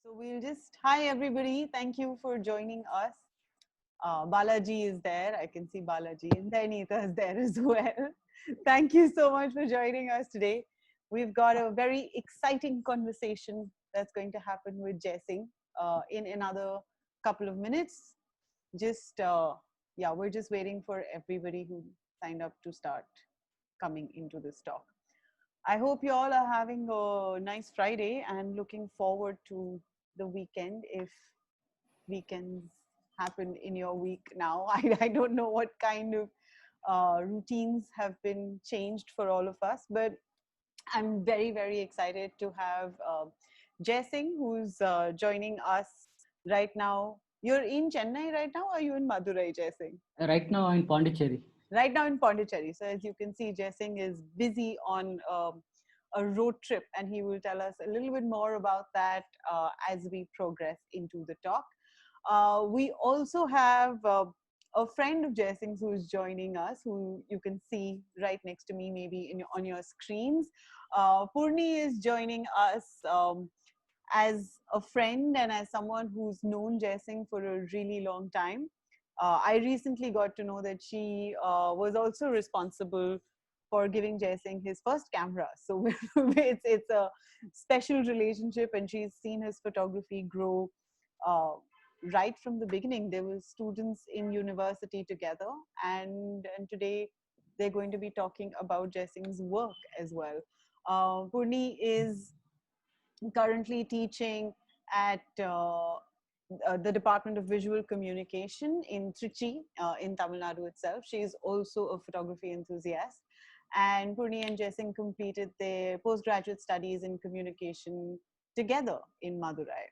So we'll just, hi everybody, thank you for joining us. Balaji is there, I can see Balaji, and Dainita is there as well. Thank you so much for joining us today. We've got a very exciting conversation that's going to happen with Jessing in another couple of minutes. Yeah, we're just waiting for everybody who signed up to start coming into this talk. I hope you all are having a nice Friday and looking forward to the weekend if weekends happen in your week now. I don't know what kind of routines have been changed for all of us, but I'm very, very excited to have Jai Singh, who's joining us right now. You're in Chennai right now, or are you in Madurai, Jai Singh? Right now I'm in Pondicherry. Right now in Pondicherry. So as you can see, Jai Singh is busy on a road trip, and he will tell us a little bit more about that as we progress into the talk. We also have a friend of Jai Singh's who is joining us, who you can see right next to me, maybe on your screens. Purni is joining us as a friend and as someone who's known Jai Singh for a really long time. I recently got to know that she was also responsible for giving Jai Singh his first camera. So it's a special relationship, and she's seen his photography grow right from the beginning. There were students in university together, and today they're going to be talking about Jai Singh's work as well. Purni is currently teaching at the Department of Visual Communication in Trichy, in Tamil Nadu itself. She is also a photography enthusiast. And Purni and Jai Singh completed their postgraduate studies in communication together in Madurai.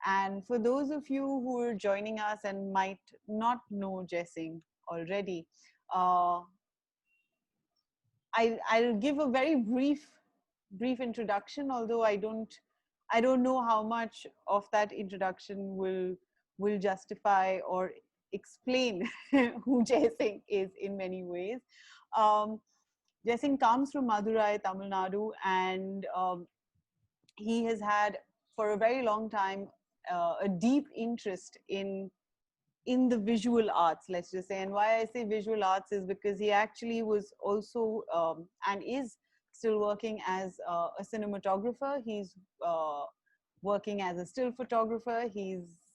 And for those of you who are joining us and might not know Jai Singh already, I'll give a very brief introduction, although I don't know how much of that introduction will justify or explain who Jai Singh is in many ways. Jai Singh comes from Madurai, Tamil Nadu, and he has had for a very long time a deep interest in the visual arts, let's just say. And why I say visual arts is because he actually was also and is still working as a cinematographer. He's working as a still photographer. He's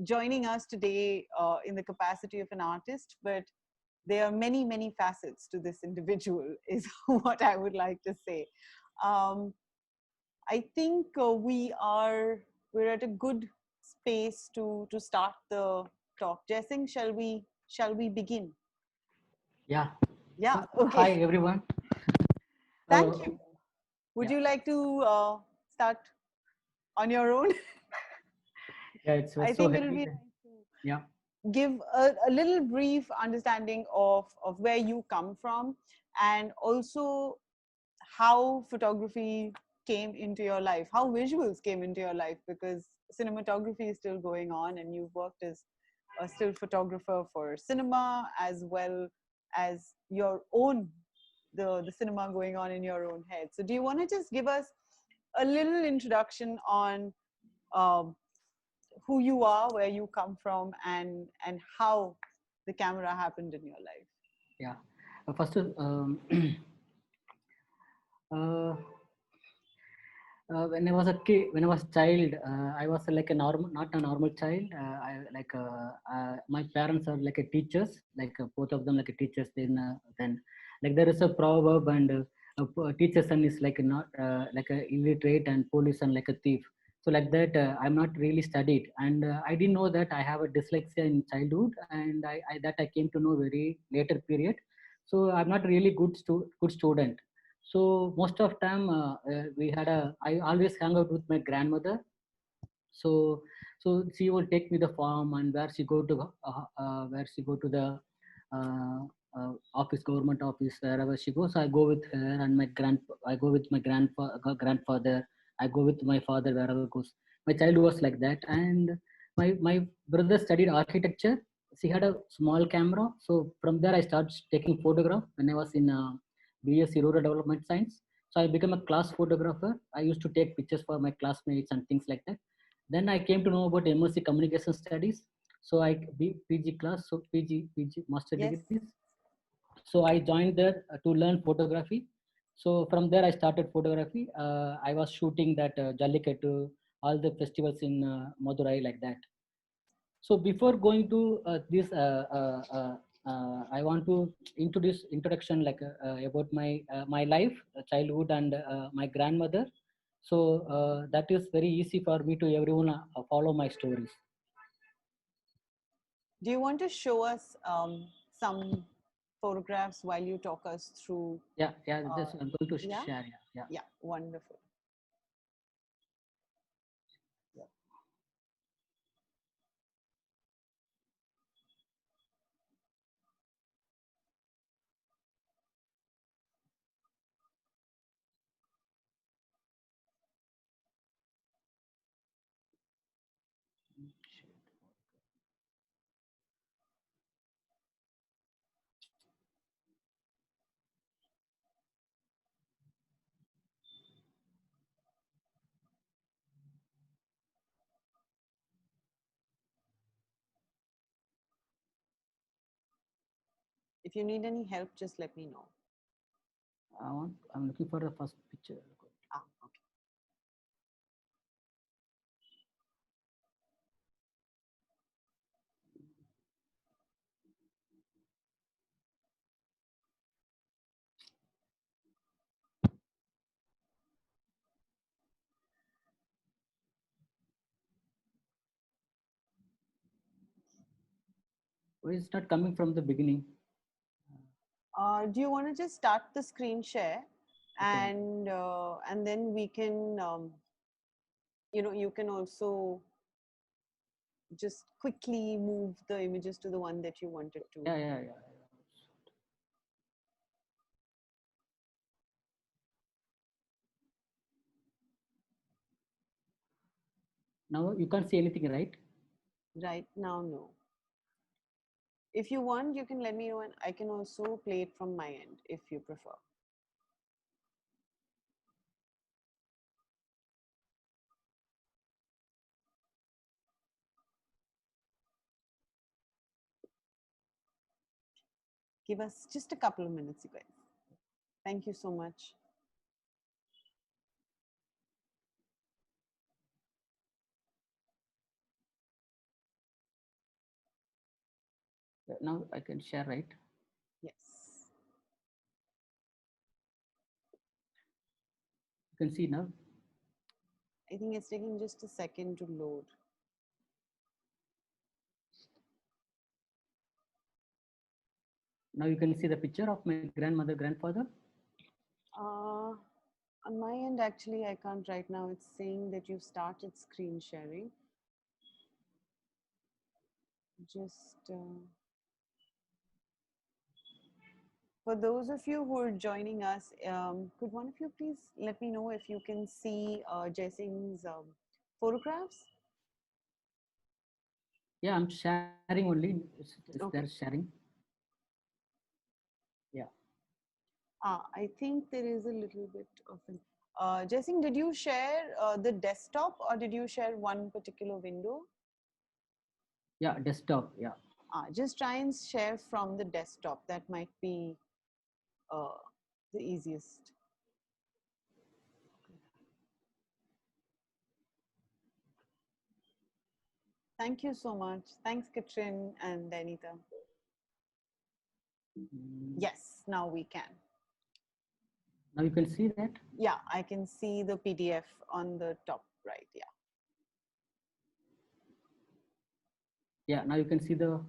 joining us today in the capacity of an artist, but there are many, many facets to this individual, is what I would like to say. I think we're at a good space to start the talk. Jai Singh, shall we begin? Yeah. Yeah. Hi Okay. everyone. Thank you. Would yeah. you like to start on your own? Yeah, it's I so think it'll heavy. be nice to Yeah. give a little brief understanding of where you come from, and also how photography came into your life, how visuals came into your life, because cinematography is still going on, and you've worked as a still photographer for cinema as well as your own the cinema going on in your own head. So do you want to just give us a little introduction on um, who you are, where you come from, and how the camera happened in your life? Yeah. First, uh, when I was a kid, when I was a child, I was like a normal, not a normal child. My parents are like a teachers, like both of them like a teachers. Then like there is a proverb, and a teacher's son is like not like a illiterate, and police son like a thief. So like that, I'm not really studied, and I didn't know that I have a dyslexia in childhood, and I that I came to know very later period. So I'm not really good student. So most of time we had a I always hang out with my grandmother. So so she will take me the farm, and where she go to the uh, office, government office, wherever she goes, I go with her. And I go with my grandfather. I go with my father wherever goes. My child was like that. And my brother studied architecture. She had a small camera, so from there I started taking photograph when I was in BSc Rural Development Science. So I became a class photographer. I used to take pictures for my classmates and things like that. Then I came to know about MSc Communication Studies. So I PG class, so PG master Yes. degrees. So I joined there to learn photography. So from there I started photography. I was shooting that Jallikattu, all the festivals in Madurai, like that. So before going to this, I want to introduce introduction like about my life, childhood, and my grandmother. So that is very easy for me to everyone follow my stories. Do you want to show us some photographs while you talk us through? Yeah, this I'm going to Yeah, share. Yeah. yeah, wonderful. If you need any help, just let me know. I'm looking for the first picture. Ah, okay. Why is not coming from the beginning? Do you want to just start the screen share, Okay. and then we can, you can also just quickly move the images to the one that you wanted to. Yeah. Now you can't see anything, right? Right now, no. If you want, you can let me know, and I can also play it from my end if you prefer. Give us just a couple of minutes, you guys. Thank you so much. Now I can share, right? Yes. You can see now. I think it's taking just a second to load. Now you can see the picture of my grandmother, grandfather. On my end, actually, I can't right now. It's saying that you've started screen sharing. Just for those of you who are joining us, could one of you please let me know if you can see Jaisingh's photographs? Yeah, I'm sharing only. It's Okay. there sharing. Yeah. I think there is a little bit of an. Jaisingh, did you share the desktop or did you share one particular window? Yeah, desktop. Yeah. Just try and share from the desktop. That might be uh, the easiest. Thank you so much. Thanks, Katrin and Anita. Yes, now we can. Now you can see that. Yeah, I can see the PDF on the top right. Yeah. Yeah. Now you can see the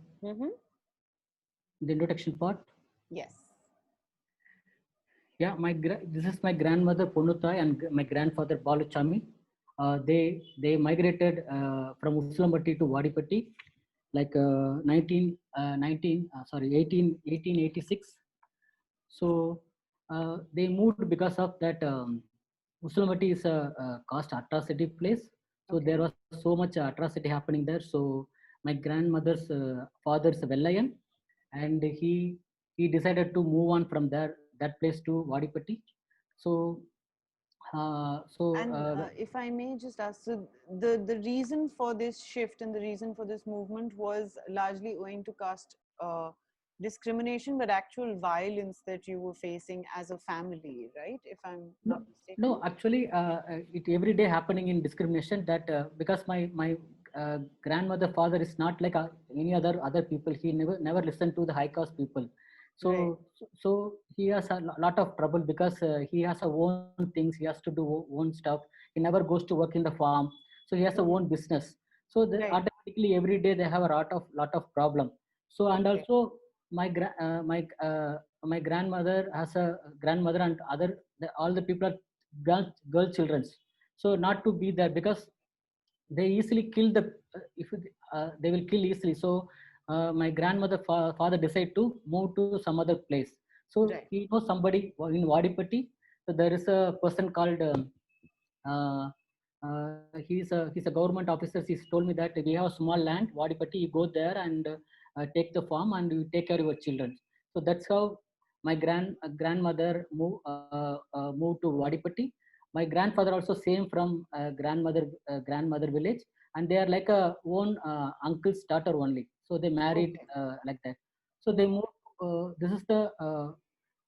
introduction part. Yes. Yeah, this is my grandmother Ponutai and my grandfather Baluchami. They migrated from Uslampatti to Vadipatti like 1886. So they moved because of that. Uslampatti is a caste atrocity place. So Okay. there was so much atrocity happening there. So my grandmother's father is Vellayan, and he decided to move on from that place to Vadipatti. So So And if I may just ask, so the reason for this shift and the reason for this movement was largely owing to caste discrimination, but actual violence that you were facing as a family, right? If I'm no, not mistaken. no, actually, it every day happening in discrimination that because my grandmother father is not like any other people. He never listened to the high caste people. So Right. so he has a lot of trouble because he has a own things. He has to do own stuff. He never goes to work in the farm. So he has a Hmm. own business. So Right. automatically every day they have a lot of problem. So and Okay. also my my grandmother has a grandmother and all the people are girl children. So not to be there because they easily kill the if they will kill easily. So my grandmother father decide to move to some other place. So Right. he knows somebody in Vadipatti. So there is a person called uh, he's a government officer. He's told me that we have a small land Vadipatti. You go there and take the farm and you take care of your children. So that's how my grandmother moved to Vadipatti. My grandfather also same from grandmother village, and they are like a own uncle's daughter only. So they married Okay. like that. So they moved. This is the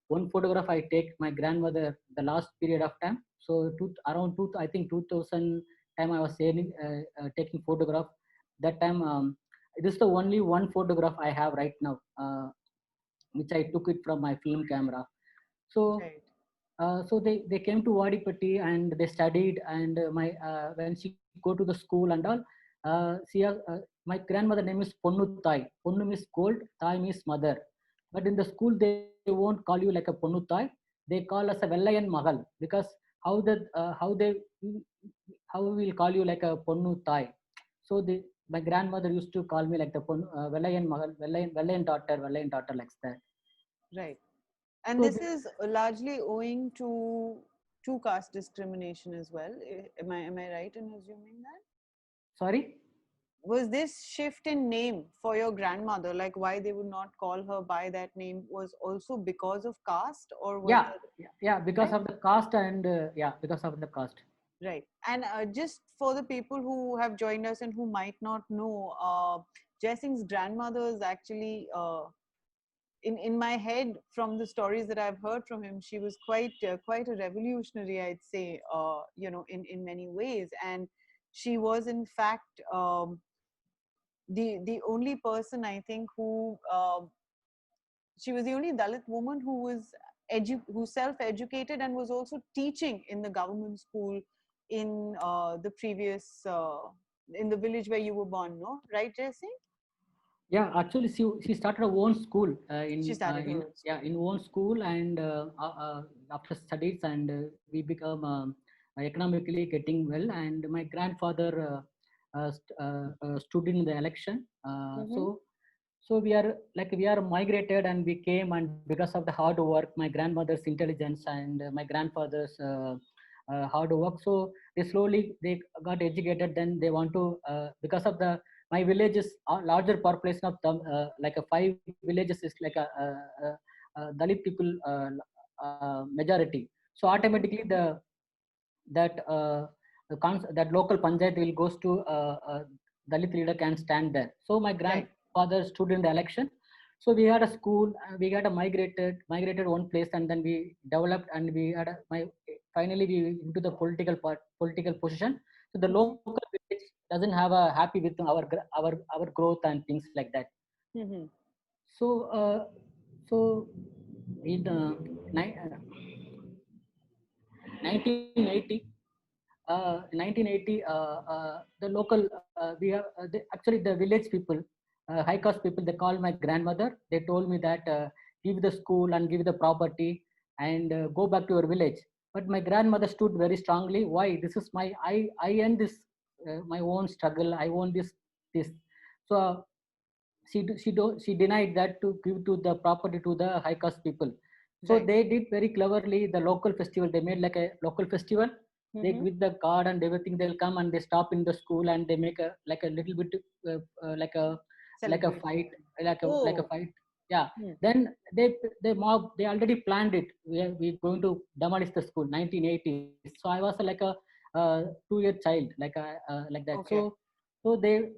one photograph I take my grandmother the last period of time. So around I think 2000 time I was taking photograph. That time this is the only one photograph I have right now, which I took it from my film camera. So Right. they came to Vadipatti and they studied. And when she go to the school and all, my grandmother name is Ponnu Thai. Ponnu means gold, Thai means mother. But in the school they won't call you like a Ponnu Thai. They call us a Vellayan Mahal because how the how they how we will call you like a Ponnu Thai. So my grandmother used to call me like the Vellayan Mahal, Vellayan daughter like that. Right. And So this is largely owing to caste discrimination as well. Am I right in assuming that? sorry. Was this shift in name for your grandmother, like why they would not call her by that name, was also because of caste, or was Yeah, there? yeah, because Right. of the cost. And yeah, because of the cost. Right. And just for the people who have joined us and who might not know, Jessing's grandmother is actually in my head, from the stories that I've heard from him, she was quite a revolutionary, I'd say, in many ways. And she was in fact the only person, I think, who she was the only Dalit woman who was who self-educated and was also teaching in the government school in the previous in the village where you were born. No, right, Jesse? Yeah, actually, she started her own school She started her in own yeah school. in own school. And after studies, and we become economically getting well. And my grandfather stood in the election. Mm-hmm. So we are migrated, and we came. And because of the hard work, my grandmother's intelligence and my grandfather's hard work, so they got educated. Then they want to because of the my village is a larger population of like a 5 villages is like Dalit people majority. So Mm-hmm. automatically that that local panchayat will goes to Dalit leader can stand there. So my Right. grandfather stood in the election. So we had a school. We got a migrated one place, and then we developed, and we had finally we into the political position. So the Mm-hmm. local village doesn't have a happy with our growth and things like that. Mm-hmm. So so in 1980 1980, the local we have actually the village people, high caste people, they called my grandmother. They told me that give the school and give the property and go back to your village. But my grandmother stood very strongly. Why? This is my I earned this my own struggle. I own this. So she denied that to give to the property to the high caste people. So Right. they did very cleverly the local festival. They made like a local festival. They Mm-hmm. with the card and everything. They'll come and they stop in the school and they make a like a little bit uh, uh, like a like a Celebration. fight like a Oh, fight. Yeah. Hmm. Then they already planned it. We going to demolish the school 1980s. So I was like a 2-year child, like that. Okay. So they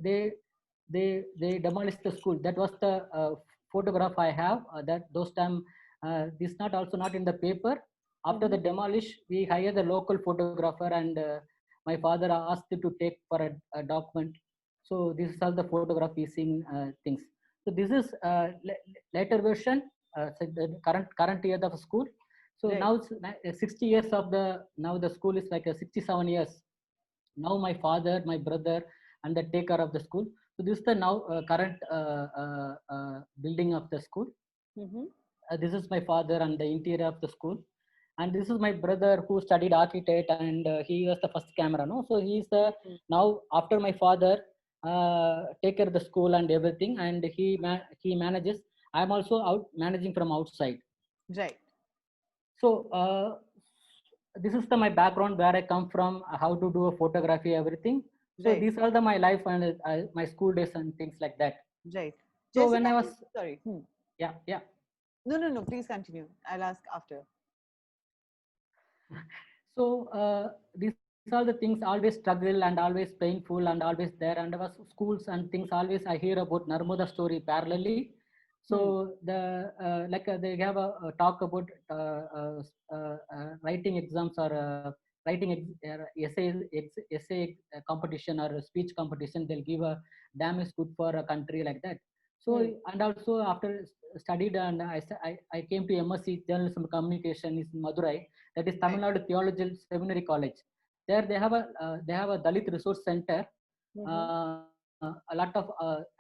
demolished the school. That was the photograph I have. That those time this not also not in the paper. After Mm-hmm. the demolish, we hired the local photographer, and my father asked to take for a document. So this is all the photograph we seeing things. So this is later version, so the current year of school. So Right. now it's 60 years of the now the school is like a 67 years. Now my father, my brother, and the take care of the school. So this is the now current building of the school. Mm-hmm. This is my father and the interior of the school, and this is my brother who studied architect, and he was the first camera, no, so he's the Mm-hmm. now after my father take care of the school and everything, and he manages. I'm also out managing from outside. Right. So this is the my background, where I come from, how to do a photography, everything. So Right. these are the my life and my school days and things like that. Right. So Jessica, when I was, sorry. Hmm. yeah, yeah. No, no, no. Please continue. I'll ask after. So these are the things, always struggle and always painful and always there. And our schools and things, always I hear about Narmada story parallelly. Hmm. So they have a talk about writing exams, or writing essay competition, or a speech competition. They'll give a damn is good for a country, like that. So Hmm. and also after studied, and I came to MSc Journalism Communication is in Madurai, that is Tamil Right. Nadu Theological Seminary College. There they have a Dalit resource center. Mm-hmm. A lot of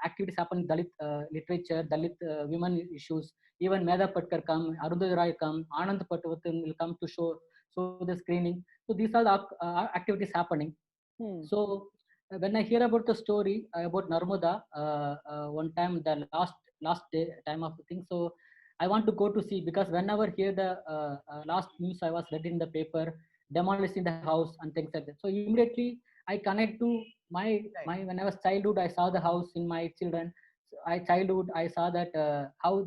activities happen, Dalit literature, Dalit women issues. Even Medha Patkar come, Arundhati Roy come, Anand Patwardhan will come to show the screening. So these are the activities happening. Hmm. So when I hear about the story about Narmada, one time the last day time of the thing, so I want to go to see, because whenever hear the last news I was read in the paper, demolishing the house and things like that. So immediately I connect to Right. my when I was childhood, I saw the house in my children. So childhood I saw that how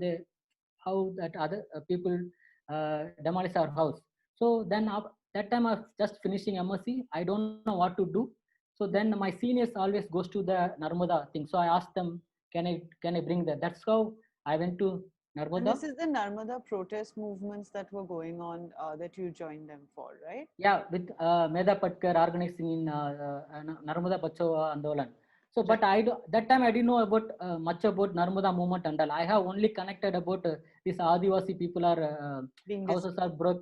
that other people demolish our house. So then that time I was just finishing MSc. I don't know what to do. So then my seniors always goes to the Narmada thing. So I asked them, can I bring that? That's how I went to And Narmada. this is the Narmada protest movements that were going on that you joined them for, right? Yeah, with Medha Patkar organizing in Narmada Bachao Andolan. So, Right. but that time I didn't know about much about Narmada movement and all. I have only connected about these Adivasi people are Being houses are displaced.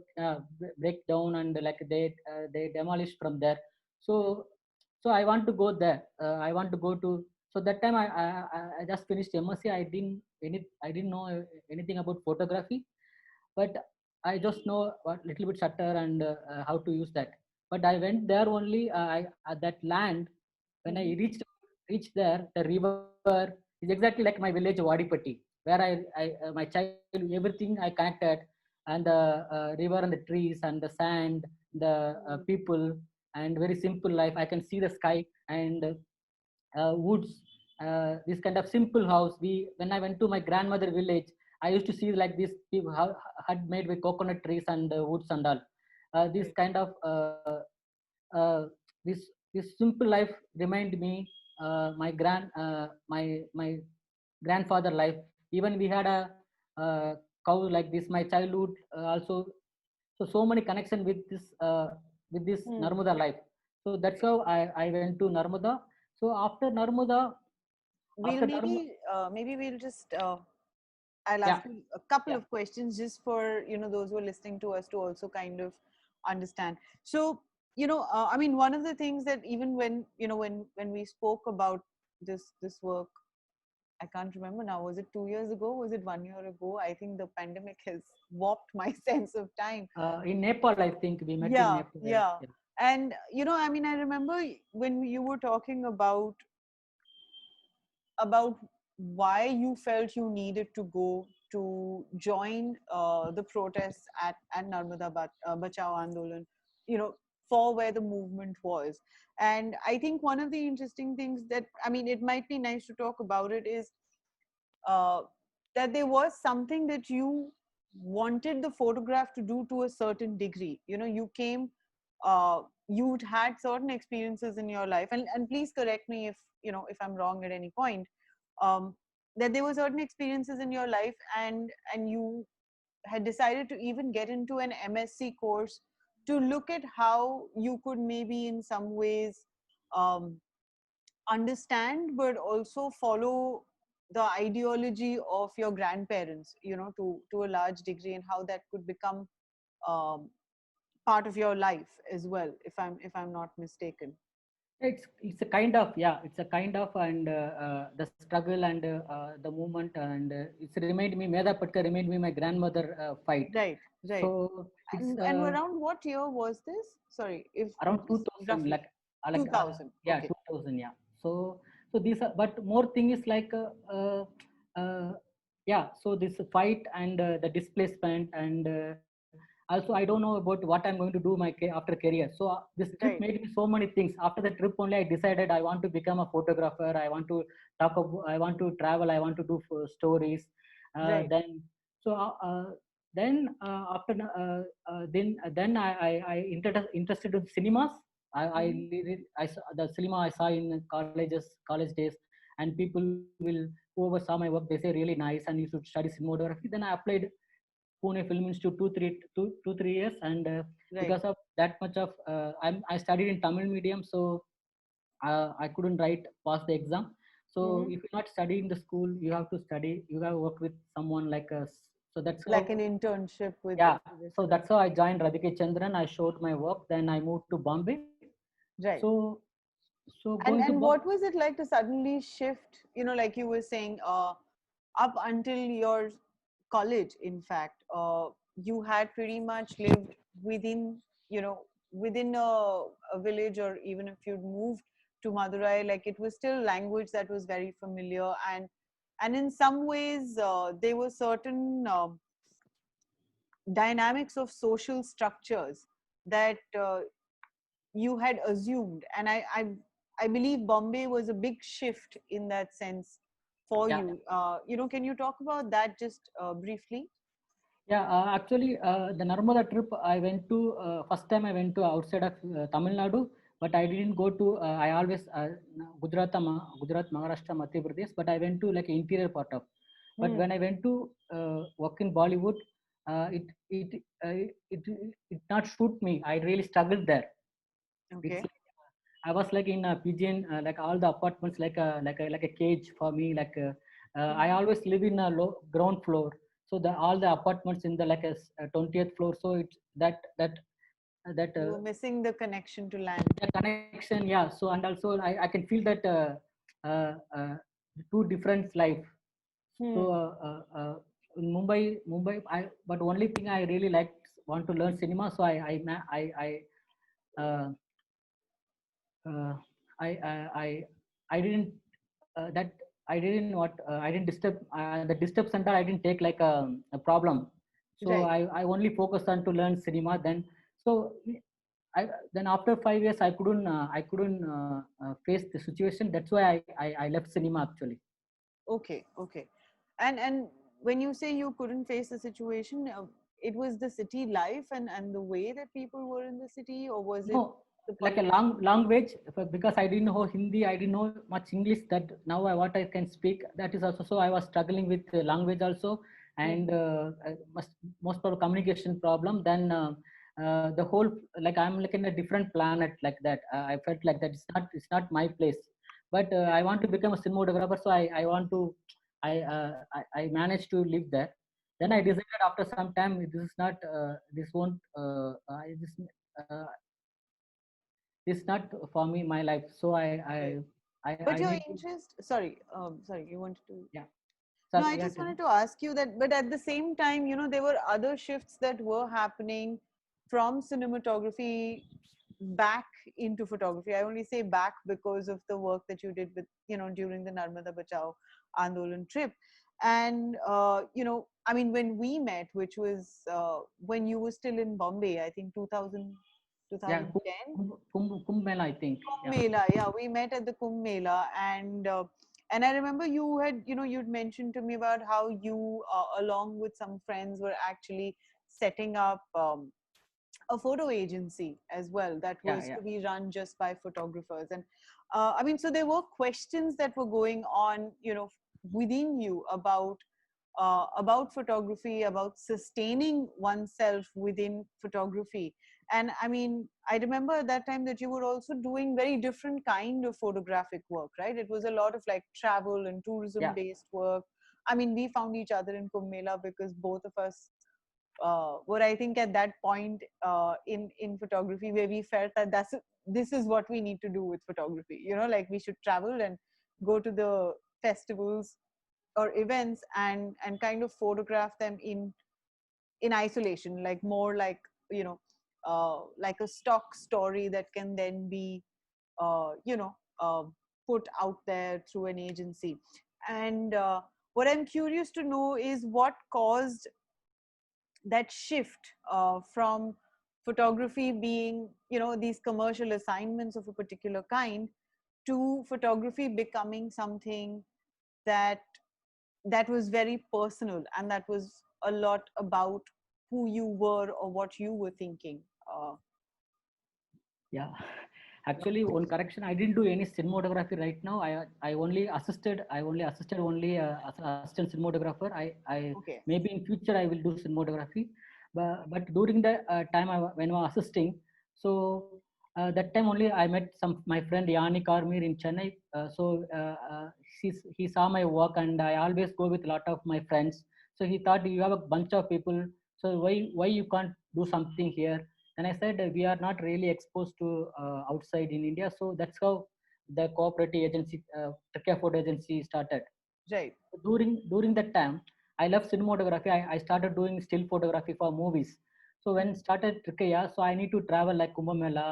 break down, and like they demolished from there. So so I want to go there. I want to go to. So that time I just finished MSc. I didn't know anything about photography, but I just know a little bit shutter and how to use that. But I went there only. At that land, when I Mm-hmm. reached there, the river is exactly like my village Wadipatti, where my child everything I connected, and the river and the trees and the sand, the people, and very simple life. I can see the sky and woods, this kind of simple house. When I went to my grandmother village, I used to see like this people had made with coconut trees and woods and all. This Right. kind of uh, this simple life remind me my grandfather life. Even we had a cow like this. My childhood also. So many connection with this Hmm. Narmada life. So that's how I went to Narmada. So We'll after Narmada, maybe we'll just I'll yeah, ask you a couple yeah, of questions just for those who are listening to us to also kind of understand. So I mean, one of the things that even when when we spoke about this work, I can't remember now. Was it 2 years ago? Was it 1 year ago? I think the pandemic has warped my sense of time. in Nepal, I think we met in Yeah, Nepal. yeah. Yeah, And I mean, I remember when you were talking about why you felt you needed to go to join the protests at Narmada Bachao Andolan, for where the movement was. And I think one of the interesting things that, I mean, it might be nice to talk about it is uh, that there was something that you wanted the photograph to do to a certain degree. You know, you came, you'd had certain experiences in your life, and please correct me if, you know, if I'm wrong at any point. Um, that there were certain experiences in your life, and you had decided to even get into an MSc course to look at how you could maybe in some ways um, understand but also follow the ideology of your grandparents, you know, to a large degree, and how that could become um, part of your life as well, if I'm not mistaken. It's a kind of, yeah, it's a kind of, and the struggle and the movement, and it's remind me, Meda Patkar remind me my grandmother fight. Right, right. So it's And around what year was this? Sorry, if around just 2000, roughly. 2000. yeah, Okay. 2000, yeah. So these are, but more thing is like uh, yeah, so this fight and the displacement, and also I don't know about what I'm going to do my after career. So this trip Right, made me so many things. After the trip only I decided I want to become a photographer, I want to I want to travel, I want to do stories. right. Then so then after then interested in cinemas. Mhm. I saw the cinema I saw in college days, and people will, whoever saw my work, they say really nice and you should study cinematography. Then I applied Pune Film Institute 2 3 years, and Right. because of that much of I studied in Tamil medium, so I couldn't write pass the exam. So Hmm. if you not study in the school, you have to study. You have to work with someone like us. So that's Like how, an internship yeah. with the So film. that's how I joined Radhika Chandran. I showed my work. Then I moved to Bombay. Right. So going to And what was it like to suddenly shift, you know, like you were saying, up until your college, in fact, you had pretty much lived within, you know, within a village, or even if you'd moved to Madurai, like it was still language that was very familiar. And in some ways, there were certain dynamics of social structures that you had assumed. And I believe Bombay was a big shift in that sense for yeah. you. You know, can you talk about that just briefly? Yeah, actually, the Narmada trip I went to, first time I went to outside of Tamil Nadu, but I didn't go to. I always Gujarat, Maharashtra, Madhya Pradesh, but I went to like interior part of. But Hmm. when I went to work in Bollywood, it it not suit me. I really struggled there. It's Okay. like, I was like in a pigeon, like all the apartments, like a cage for me. Like I Mhm. always live in a low ground floor, so the all the apartments in the like a 20th floor. So it's that You were missing the connection to land. the connection, yeah. So and also I can feel that uh, uh, two different life. So Hmm. in Mumbai, but only thing I really like, want to learn cinema. So uh, uh, I didn't that I didn't what I didn't disturb the disturb center. I didn't take like a problem. So Right. I only focused on to learn cinema. Then so then after 5 years I couldn't face the situation. That's why I left cinema actually. Okay. Okay. And when you say you couldn't face the situation, it was the city life and the way that people were in the city, or was it No, the like a politics? language, because I didn't know Hindi, I didn't know much English. That now what I can speak, that is also, so I was struggling with language also, and Hmm. most of communication problem. Then the whole, like I'm like in a different planet like that. I felt like that it's not my place. But I want to become a cinematographer, so I want to I managed to live there. Then I Hmm. decided after some time, this is not this won't uh, it's not for me my life. So Right. I But your need to, interest, sorry, sorry, you wanted to. yeah. No, So I yeah, just tell me. wanted to ask you that, but at the same time, you know, there were other shifts that were happening from cinematography back into photography. I only say back because of the work that you did with, you know, during the Narmada Bachao Andolan trip. And, you know, I mean, when we met, which was when you were still in Bombay, I think 2000, Yeah, 2010. Kumbh Mela, I think. Kumbh Yeah. Mela, yeah, we met at the Kumbh Mela, and And I remember you had, you'd mentioned to me about how you, along with some friends, were actually setting up a photo agency as well that Yeah, was yeah, to be run just by photographers. And I mean, so there were questions that were going on, within you about photography, about sustaining oneself within photography. And I mean, I remember at that time that you were also doing very different kind of photographic work, right? It was a lot of like travel and tourism yeah, based work. I mean, we found each other in Kumbh Mela because both of us were, I think, at that point in photography where we felt that this is what we need to do with photography. Like we should travel and go to the festivals or events and kind of photograph them in isolation, like more like, like a stock story that can then be uh, you know uh, put out there through an agency. And what I'm curious to know is what caused that shift from photography being, these commercial assignments of a particular kind, to photography becoming something that was very personal, and that was a lot about who you were or what you were thinking. yeah. Actually, one correction, I didn't do any cinematography right now. I only assisted. I only assisted only as an assistant cinematographer. I Okay. maybe in future I will do cinematography, but during the time when I was assisting, so that time only I met my friend Yannick Armir in Chennai. He saw my work, and I always go with a lot of my friends. So he thought, you have a bunch of people, so why you can't do something here? And I said, we are not really exposed to outside in India. So that's how the cooperative agency, Trikya Photo Agency started. Right. During that time, I love cinematography. I started doing still photography for movies. So when started Trikaya, so I need to travel like Kumbh Mela.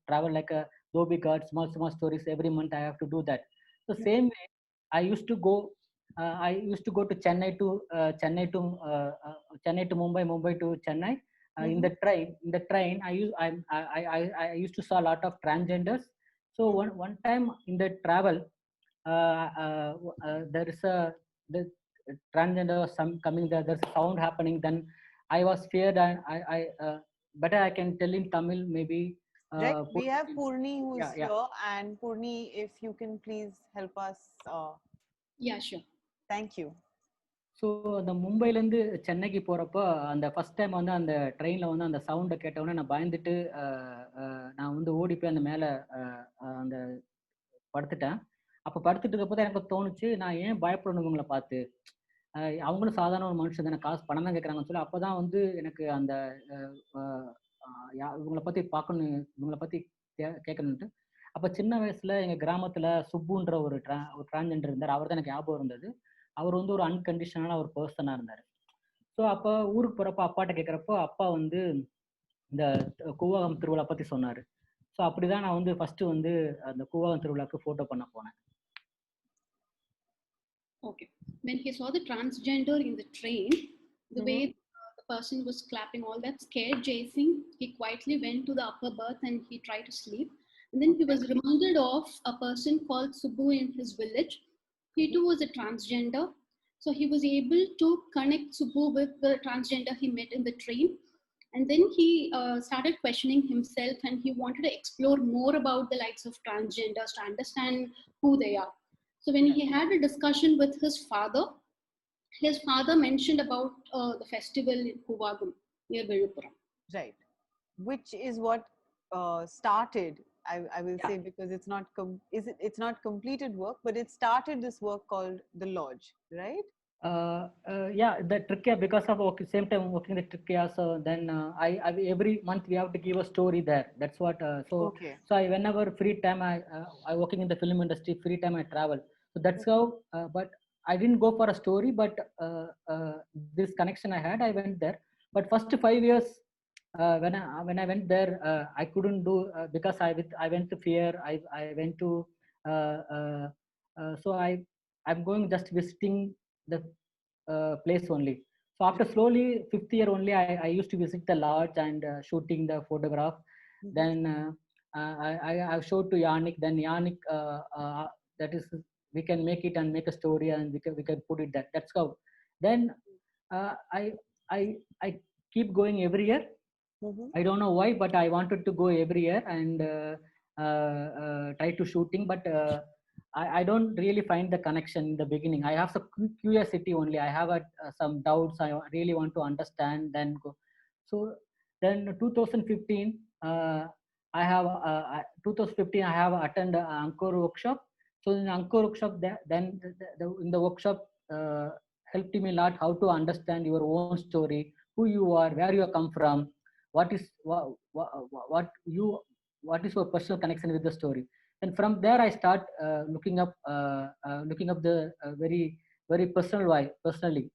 Travel like a Dhobi Ghat, small stories every month. I have to do that. So same way, I used to go. I used to go to Chennai to Mumbai, Mumbai to Chennai. In Mm-hmm. the train, I used to saw a lot of transgenders. So one time in the travel, there is the transgender some coming there. There's a sound happening. Then I was feared, and better I can tell in Tamil maybe. Right. We have Purni Yeah, who's yeah. here, and Purni, if you can please help us. Yeah, sure. Thank you. So அந்த மும்பைலேருந்து சென்னைக்கு போகிறப்போ அந்த first time வந்து அந்த ட்ரெயினில் வந்து அந்த சவுண்டை கேட்டவுடனே நான் பயந்துட்டு நான் வந்து ஓடி போய் அந்த மேலே அந்த படுத்துட்டேன். அப்போ படுத்துட்டு இருக்கப்போ தான் எனக்கு தோணுச்சு, நான் ஏன் பயப்படணும் இவங்கள பார்த்து? அவங்களும் சாதாரண ஒரு மனுஷன் தானே, காசு பணம் தான் கேட்குறாங்கன்னு சொல்லி அப்போ தான் வந்து எனக்கு அந்த இவங்கள பற்றி பார்க்கணும், இவங்கள பற்றி கேட்கணுன்ட்டு. அப்போ சின்ன வயசில் எங்கள் கிராமத்தில் சுப்புன்ற ஒரு டிரான்ஜெண்டர் இருந்தார். அவர் தான் எனக்கு ஞாபகம் இருந்தது. அவர் வந்து ஒரு அன்கண்டிஷனான ஒரு பர்சனாக இருந்தார். ஸோ அப்போ ஊருக்கு போகிறப்போ அப்பாட்ட கேட்குறப்போ அப்பா வந்து இந்த கூவாகம் திருவிழா பற்றி சொன்னார். ஸோ அப்படிதான் நான் வந்து ஃபர்ஸ்ட் வந்து அந்த கூவாகம் திருவிழாக்கு ஃபோட்டோ பண்ண போனேன். Okay. When he saw the transgender in the train, the way the person was clapping, all that scared Jason, he quietly went to the upper berth and he tried to sleep. And then he was reminded of a person called Subbu in his village. He too was a transgender. So he was able to connect Subbu with the transgender he met in the train. And then he started questioning himself and he wanted to explore more about the lives of transgenders to understand who they are. So when he had a discussion with his father mentioned about the festival in Kuvagum near Viluppuram. Right. Which is what started, I will Yeah. say, because it's not completed work, but it started this work called the Lodge, right? Yeah, the Trikya, because of same time working the Trikya, so then I every month we have to give a story there. That's what. Okay. So I whenever free time I working in the film industry, free time I travel. So that's how. But I didn't go for a story, but this connection I had, I went there. But first 5 years when I went there, I couldn't do because I went to fear. I went to so I'm going just visiting the place only. So after slowly 5th year only, I used to visit the lodge and shooting the photograph. Then I showed to Yannick. Then Yannick, that is we can make it and make a story, and we can put it that. That's how. Then uh, I I I keep going every year. Mhm. I don't know why, but I wanted to go every year and try to shooting, but I don't really find the connection in the beginning. I have some curiosity only. I have some doubts. I really want to understand. Then go. So then 2015, 2015 I have attended Angkor workshop. So in Angkor workshop, then in the workshop helped me a lot how to understand your own story, who you are, where you come from, what is what you what is your personal connection with the story. And from there I start looking up the very personal why personally.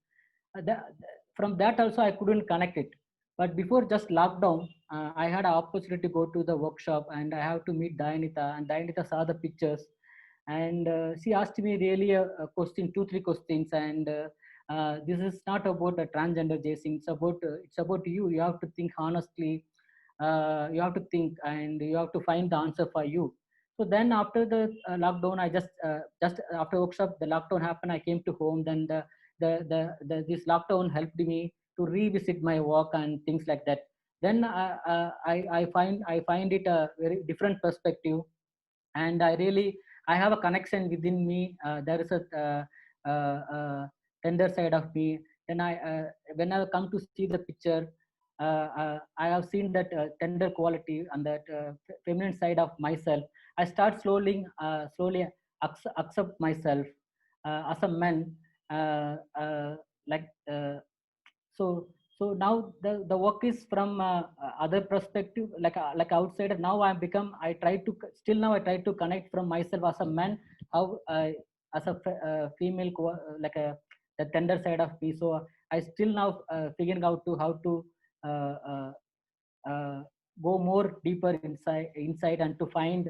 From that also I couldn't connect it. But before just lockdown, I had an opportunity to go to the workshop, and I have to meet Dayanita, and Dayanita saw the pictures, and she asked me really a question, two three questions, and this is not about a transgender Jason. It's about you. You have to think honestly. You have to think, and you have to find the answer for you. So then after the lockdown, I just after workshop, the lockdown happened. I came to home. Then this lockdown helped me to revisit my work and things like that. Then I find it a very different perspective, and I have a connection within me. There is a tender side of me. Then when I come to see the picture, I have seen that tender quality and that feminine side of myself. I start slowly accept myself as a man, like so now the work is from other perspective, like outsider. Now I try to still now I try to connect from myself as a man, how as a female like a the tender side of me. So I still now figuring out to how to uh, uh, uh, go more deeper inside and to find,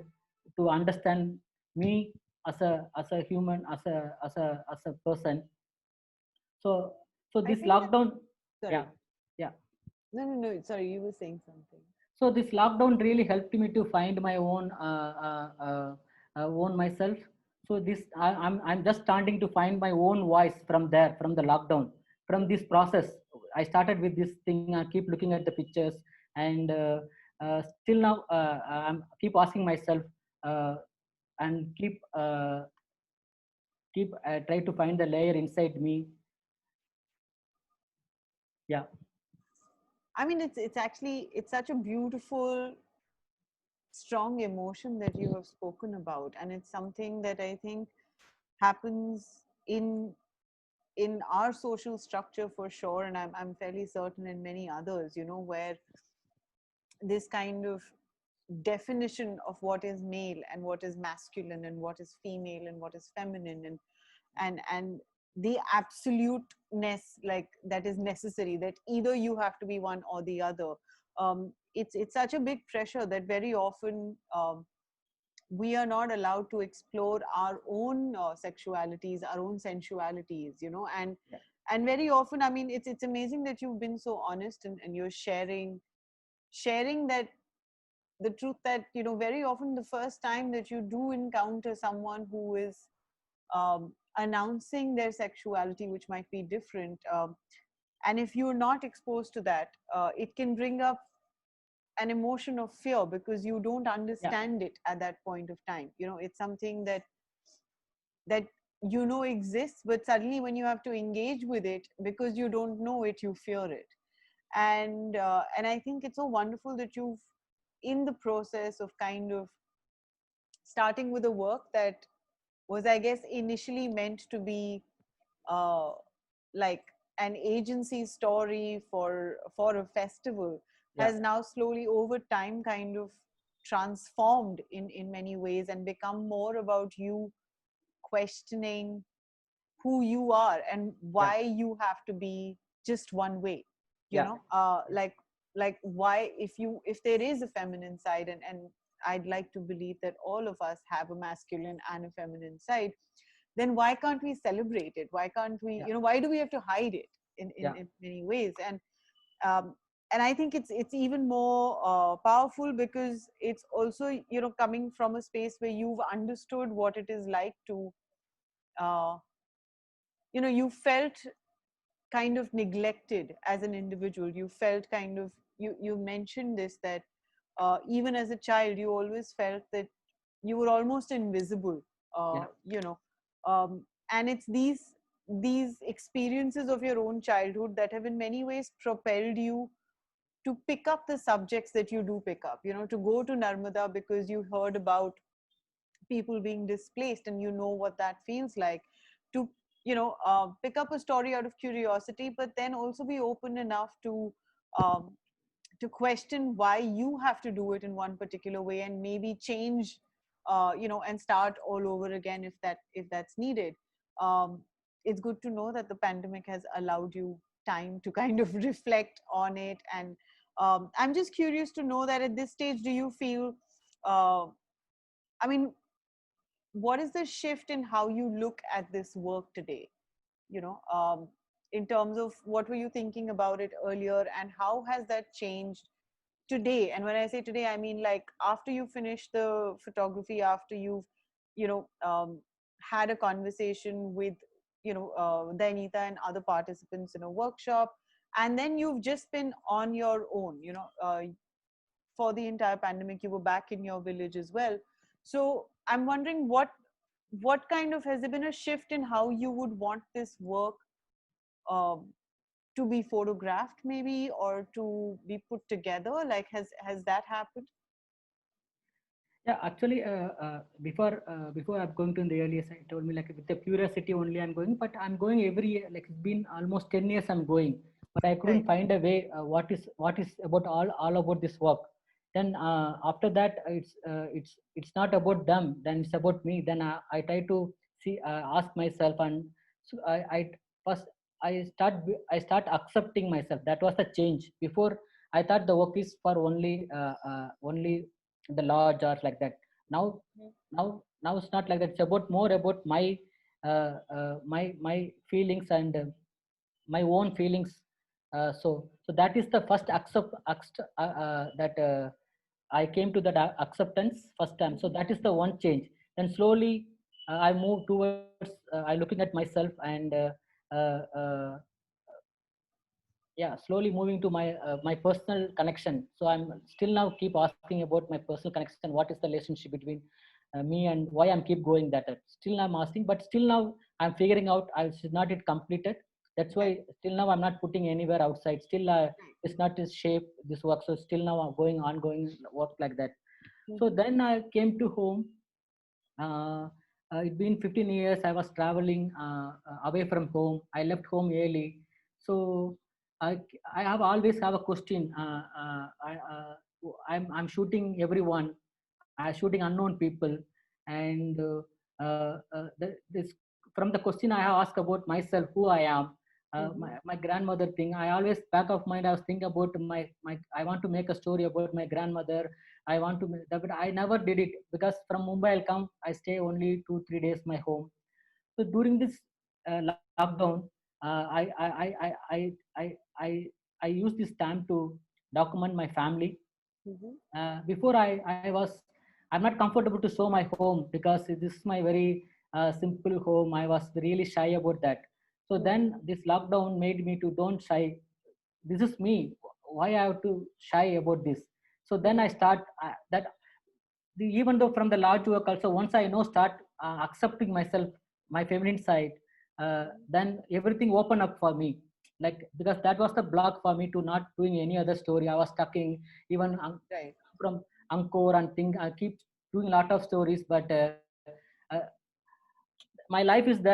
to understand me as a human, as a person. So I this think that, lockdown, yeah, sorry. yeah. No, no, no. Sorry, you were saying something. So this lockdown really helped me to find my own myself. So I'm just starting to find my own voice from there, from the lockdown, from this process. I started with this thing. I keep looking at the pictures, and still now I'm keep asking myself, uh, and keep try to find the layer inside me. Yeah, I mean, it's actually it's such a beautiful, strong emotion that you have spoken about, and it's something that I think happens in our social structure for sure, and I'm fairly certain in many others. You know, where this kind of definition of what is male and what is masculine and what is female and what is feminine, and the absoluteness like that is necessary, that either you have to be one or the other. It's such a big pressure that very often we are not allowed to explore our own sexualities, our own sensualities, you know. yeah, And very often, I mean, it's amazing that you've been so honest, and you're sharing that the truth that, you know, very often the first time that you do encounter someone who is announcing their sexuality, which might be different, and if you're not exposed to that, it can bring up an emotion of fear because you don't yeah, understand it at that point of time. You know, it's something that you know exists, but suddenly when you have to engage with it, because you don't know it, you fear it. And I think it's so wonderful that you've, in the process of kind of starting with a work that was, I guess, initially meant to be uh, like an agency story for a festival, yeah, has now slowly over time kind of transformed in many ways and become more about you questioning who you are and yeah, why you have to be just one way, you yeah, know. Like why, if there is a feminine side, and I'd like to believe that all of us have a masculine and a feminine side, then why can't we celebrate it? Why can't we, yeah, you know, why do we have to hide it yeah, in many ways? Um, and I think it's even more powerful because it's also, you know, coming from a space where you've understood what it is like to uh, you felt kind of neglected as an individual. You felt kind of, you mentioned this, that even as a child you always felt that you were almost invisible. uh, Yeah. you know um, and it's these experiences of your own childhood that have in many ways propelled you to pick up the subjects that you do pick up, to go to Narmada because you heard about people being displaced and you know what that feels like, to pick up a story out of curiosity, but then also be open enough um, to question why you have to do it in one particular way, and maybe change, and start all over again if that's needed. um, it's good to know that the pandemic has allowed you time to kind of reflect on it. And I'm just curious to know that at this stage, do you feel, uh, I mean, what is the shift in how you look at this work today, in terms of what were you thinking about it earlier, and how has that changed today? And when I say today, I mean like after you finish the photography, after you've had a conversation with Dainita and other participants in a workshop, and then you've just been on your own, for the entire pandemic. You were back in your village as well. So I'm wondering, what kind of, has there been a shift in how you would want this work um, to be photographed, maybe, or to be put together? Like, has that happened? Yeah, actually, before I'm going to the earliest, I told me like with the curiosity only I'm going, but I'm going every year. Like it's been almost 10 years I'm going, but I couldn't Right. find a way. What is about all about this work? Then after that, it's not about them. Then it's about me. Then I try to see, ask myself, and so I first I start accepting myself. That was the change. Before I thought the work is for only the large art like that. Now now it's not like that. It's about more about my feelings and my own feelings. So that is the first that I came to that acceptance first time. So that is the one change. Then slowly I move towards I looking at myself, and uh, uh, yeah, slowly moving to my personal connection. So I'm still now keep asking about my personal connection. What is the relationship between me, and why I'm keep going that still I'm asking, but still now I'm figuring out I should not yet completed. That's why Right. still now I'm not putting anywhere outside. Still it's not this shape this work. So still now I'm going ongoing work like that. So Mm-hmm. then I came to home. It's been 15 years I was traveling away from home. I left home early. So i I have always have a question. I'm shooting everyone. I'm shooting unknown people. And this from the question I have asked about myself, who I am, Mm-hmm. my grandmother thing. I always back of mind I was thinking about my I want to make a story about my grandmother. I want to make that, but I never did it because from Mumbai I'll come. I stay only 2 3 days my home. So during this lockdown, I I use this time to document my family. Mm-hmm. Before I was, I'm not comfortable to show my home because this is my very simple home. I was really shy about that. So then Mm-hmm. this lockdown made me to don't shy. This is me. Why I have to shy about this? So then I start that even though from the large work also, once I know start accepting myself, my feminine side, then everything open up for me. Like because that was the block for me to not doing any other story. I was stuck in even Right. from Angkor and thing. I keep doing a lot of stories, but uh, my life is there.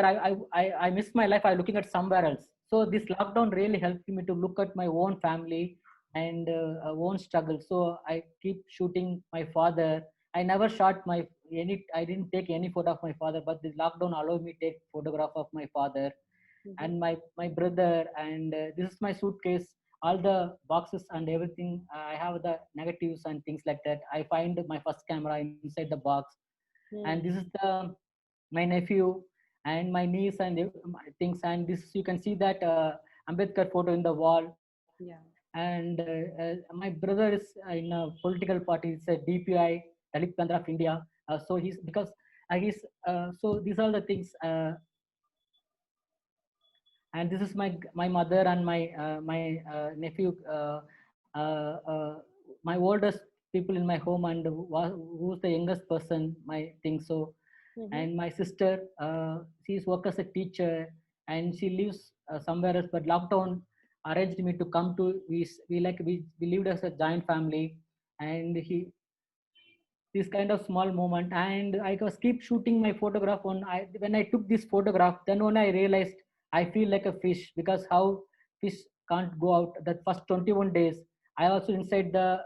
I miss my life. I looking at somewhere else. So this lockdown really helped me to look at my own family and own struggle. So I keep shooting my father. I never shot my any. I didn't take any photo of my father, but this lockdown allowed me to take photograph of my father Mm-hmm. and my brother. And this is my suitcase, all the boxes and everything. I have the negatives and things like that. I find my first camera inside the box. And this is the my nephew and my niece and things. And this you can see that Ambedkar photo in the wall. Yeah. And my brother is in a political party. It's a DPI, Dalit Bandra of India. So he's because he's so these are the things. and this is my mother and my nephew, uh, uh, my oldest people in my home, and who's the youngest person, my thing. So, Mm-hmm. and my sister, she's work as a teacher, and she lives somewhere else. But lockdown arranged me to come to, we lived as a joint family, and he this kind of small moment, and I was keep shooting my photograph on. When I took this photograph, then when I realized I feel like a fish, because how fish can't go out that first 21 days. I also inside the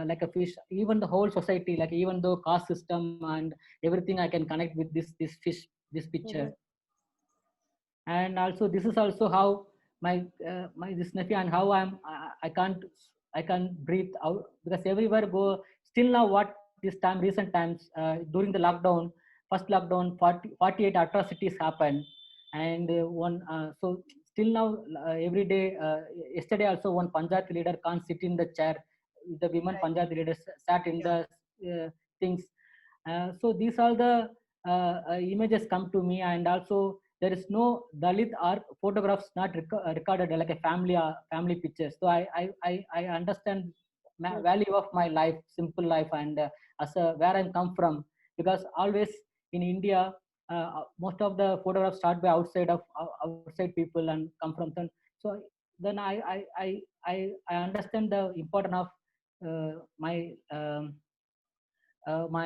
like a fish, even the whole society, like even though caste system and everything, I can connect with this fish, this picture. Mm-hmm. And also this is also how my this nephew, and how I can't breathe out, because everywhere go. Still now, what this time recent times, during the lockdown, first lockdown, 48 atrocities happened. And so still now, every day, yesterday also, one Panjat leader can't sit in the chair. The women Right. Panjat leaders sat in Yeah. the things. So these are the images come to me. And also there is no Dalit or photographs not recorded like a family pictures. So I understand Mm-hmm. value of my life, simple life, and as a, where I come from, because always in India, most of the photographs start by outside people and come from them. So then I understand the importance of my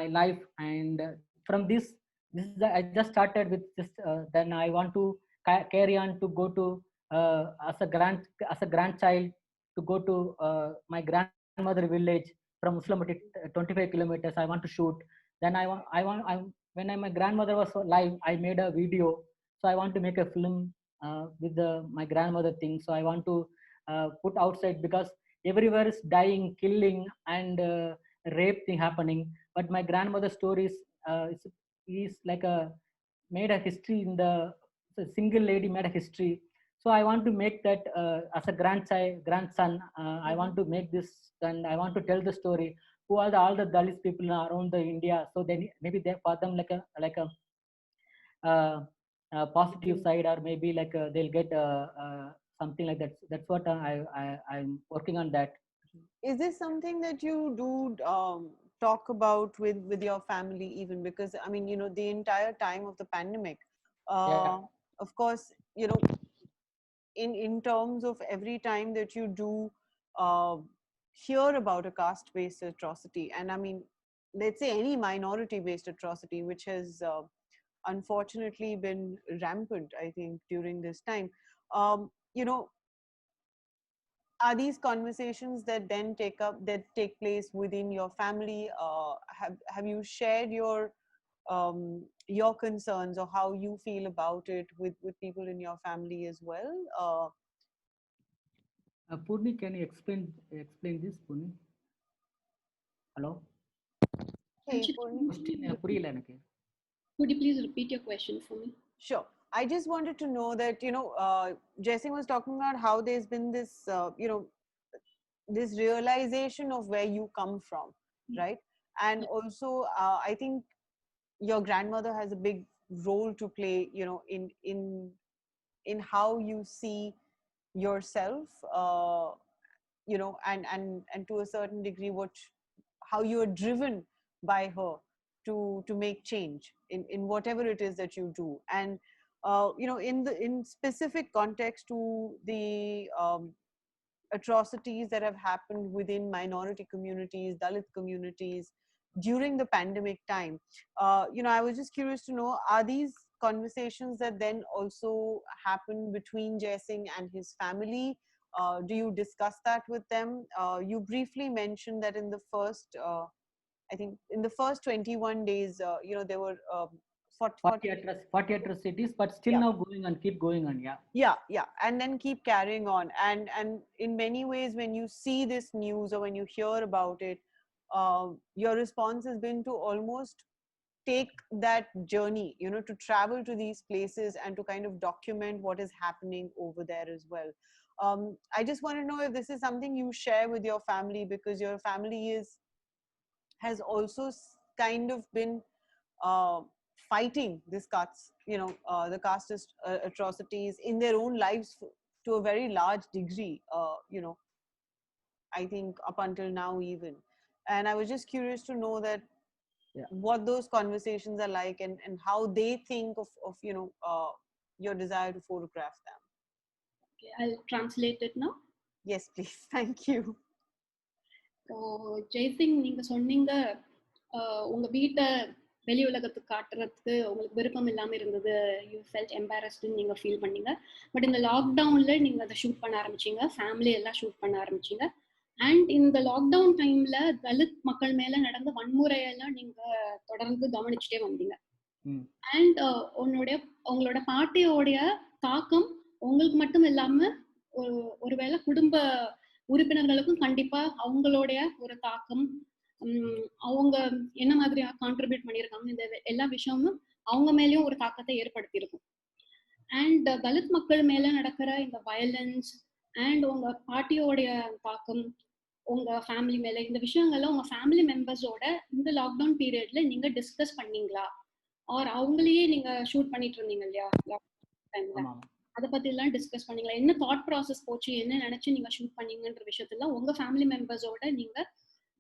life. And from this is I just started with this. Then I want to carry on to go to, as a grandchild, to go to my grandmother village from Uslamati, 25 kilometers. I want to shoot. Then when my grandmother was alive, I made a video. So I want to make a film with my grandmother thing. So I want to put outside, because everywhere is dying, killing, and rape thing happening. But my grandmother's stories, is like a made a history in the single lady made a history. So I want to make that, as a grandson. I Mm-hmm. want to make this, and I want to tell the story, who are all the Dalit people around the India. So then maybe they for them like a uh, positive Mm-hmm. side, or maybe like they'll get something like that. That's what I'm working on that. Is this something that you do talk about with your family even? Because I mean, the entire time of the pandemic, Yeah. uh, of course, in terms of every time that you do uh, hear about a caste based atrocity, and I mean, let's say any minority based atrocity which has unfortunately been rampant, I think, during this time. um, you know are these conversations that then take place within your family? Have you shared your concerns or how you feel about it with people in your family as well? Purni, can you explain this, Purni? Hello. Hey, Anshul, Purni. Question புரியல எனக்கு. could you please repeat your question for me? Sure. I just wanted to know that, Jessing was talking about how there's been this realization of where you come from, Yeah. right? And also, I think your grandmother has a big role to play, in how you see yourself, and to a certain degree, how you are driven by her to make change in whatever it is that you do. And in specific context to the atrocities that have happened within minority communities, Dalit communities during the pandemic time. I was just curious to know, are these conversations that then also happen between Jaising and his family? Do you discuss that with them? You briefly mentioned that in the first, I think in the first 21 days, there were 40, 40 atrocities, but still yeah, now going on, keep going on. Yeah. yeah, and then keep carrying on. And in many ways, when you see this news or when you hear about it, your response has been to almost take that journey, to travel to these places and to kind of document what is happening over there as well. I just want to know if this is something you share with your family, because your family has also kind of been uh, fighting this caste, the casteist atrocities in their own lives to a very large degree, I think up until now even. And I was just curious to know that Yeah. what those conversations are like, and how they think of your desire to photograph them. Okay, I'll translate it now. Yes, please. Thank you. So Jaisingh, நீங்கள் சொன்னீங்க உங்கள் வீட்டை வெளி உலகத்துக்கு காட்டுறதுக்கு உங்களுக்கு விருப்பம் இல்லாமல் இருந்தது, யூ ஃபெல்ட் எம்பாரஸ்டுன்னு நீங்கள் ஃபீல் பண்ணீங்க. பட் இந்த லாக்டவுனில் நீங்கள் அதை ஷூட் பண்ண ஆரம்பிச்சிங்க, ஃபேமிலி எல்லாம் ஷூட் பண்ண ஆரம்பிச்சிங்க. அண்ட் இந்த லாக்டவுன் டைமில் தலித் மக்கள் மேலே நடந்த வன்முறையெல்லாம் நீங்கள் தொடர்ந்து கவனிச்சுட்டே வந்தீங்க. அண்ட் உங்களோட பாட்டியோடைய தாக்கம் உங்களுக்கு மட்டும் இல்லாமல் ஒருவேளை குடும்ப உறுப்பினர்களுக்கும் கண்டிப்பா அவங்களுடைய ஒரு தாக்கம், அவங்க என்ன மாதிரி கான்ட்ரிபியூட் பண்ணியிருக்காங்க, இந்த எல்லா விஷயமும் அவங்க மேலேயும் ஒரு தாக்கத்தை ஏற்படுத்தி இருக்கும். அண்ட் தலித் மக்கள் மேல நடக்கிற இந்த வயலன்ஸ் அண்ட் உங்க பாட்டியோடைய தாக்கம் உங்க ஃபேமிலி மேல, இந்த விஷயங்கள்ல உங்க ஃபேமிலி மெம்பர்ஸோட இந்த லாக்டவுன் பீரியட்ல நீங்க டிஸ்கஸ் பண்ணீங்களா? ஆர் அவங்களையே நீங்க ஷூட் பண்ணிட்டு இருந்தீங்க இல்லையா லாக்டவுன் டைம்ல, அதை பத்தி எல்லாம் டிஸ்கஸ் பண்ணீங்களா? என்ன தாட் ப்ராசஸ் போச்சு, என்ன நினைச்சு நீங்க ஷூட் பண்ணீங்கன்ற விஷயத்துல உங்க ஃபேமிலி மெம்பர்ஸோட நீங்க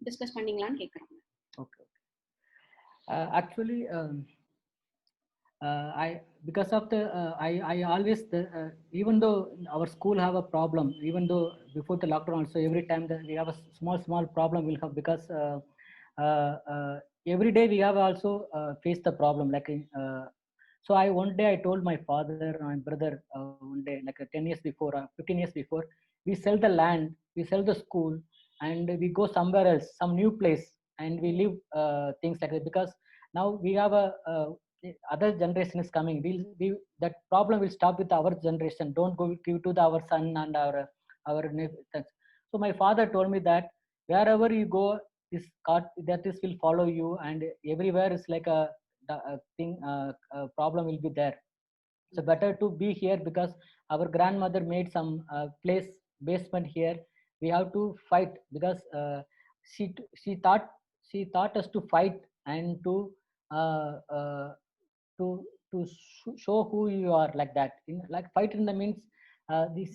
டிஸ்கஸ் பண்ணீங்களான்னு கேக்குறாங்க. Okay. Actually, I because of the I always even though our school have a problem, even though before the lockdown also every time that we have a small problem we'll have, because every day we have also faced the problem like. So one day I told my father and my brother one day, like 10 years before, 15 years before, we sell the land, we sell the school, and we go somewhere else, some new place, and we live things like that. Because now we have other generation is coming. That problem will stop with our generation. Don't go give to our son and our nephews. So my father told me that wherever you go, this will follow you, and everywhere is like a problem will be there. So better to be here, because our grandmother made some place basement here. We have to fight, because she taught us to fight and to show who you are, like that. Like fight in the means,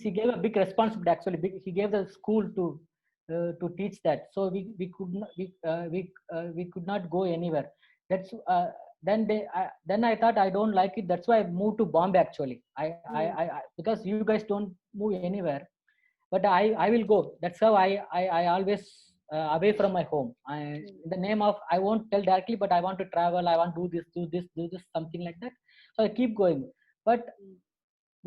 she gave a big responsibility. Actually he gave the school to teach that. So we could not we could not go anywhere. That's then I thought I don't like it. That's why I moved to Bombay. Actually, I because you guys don't move anywhere, but I will go. That's how I always away from my home. In the name of, I won't tell directly, but I want to travel. I want to do this, something like that. So I keep going. But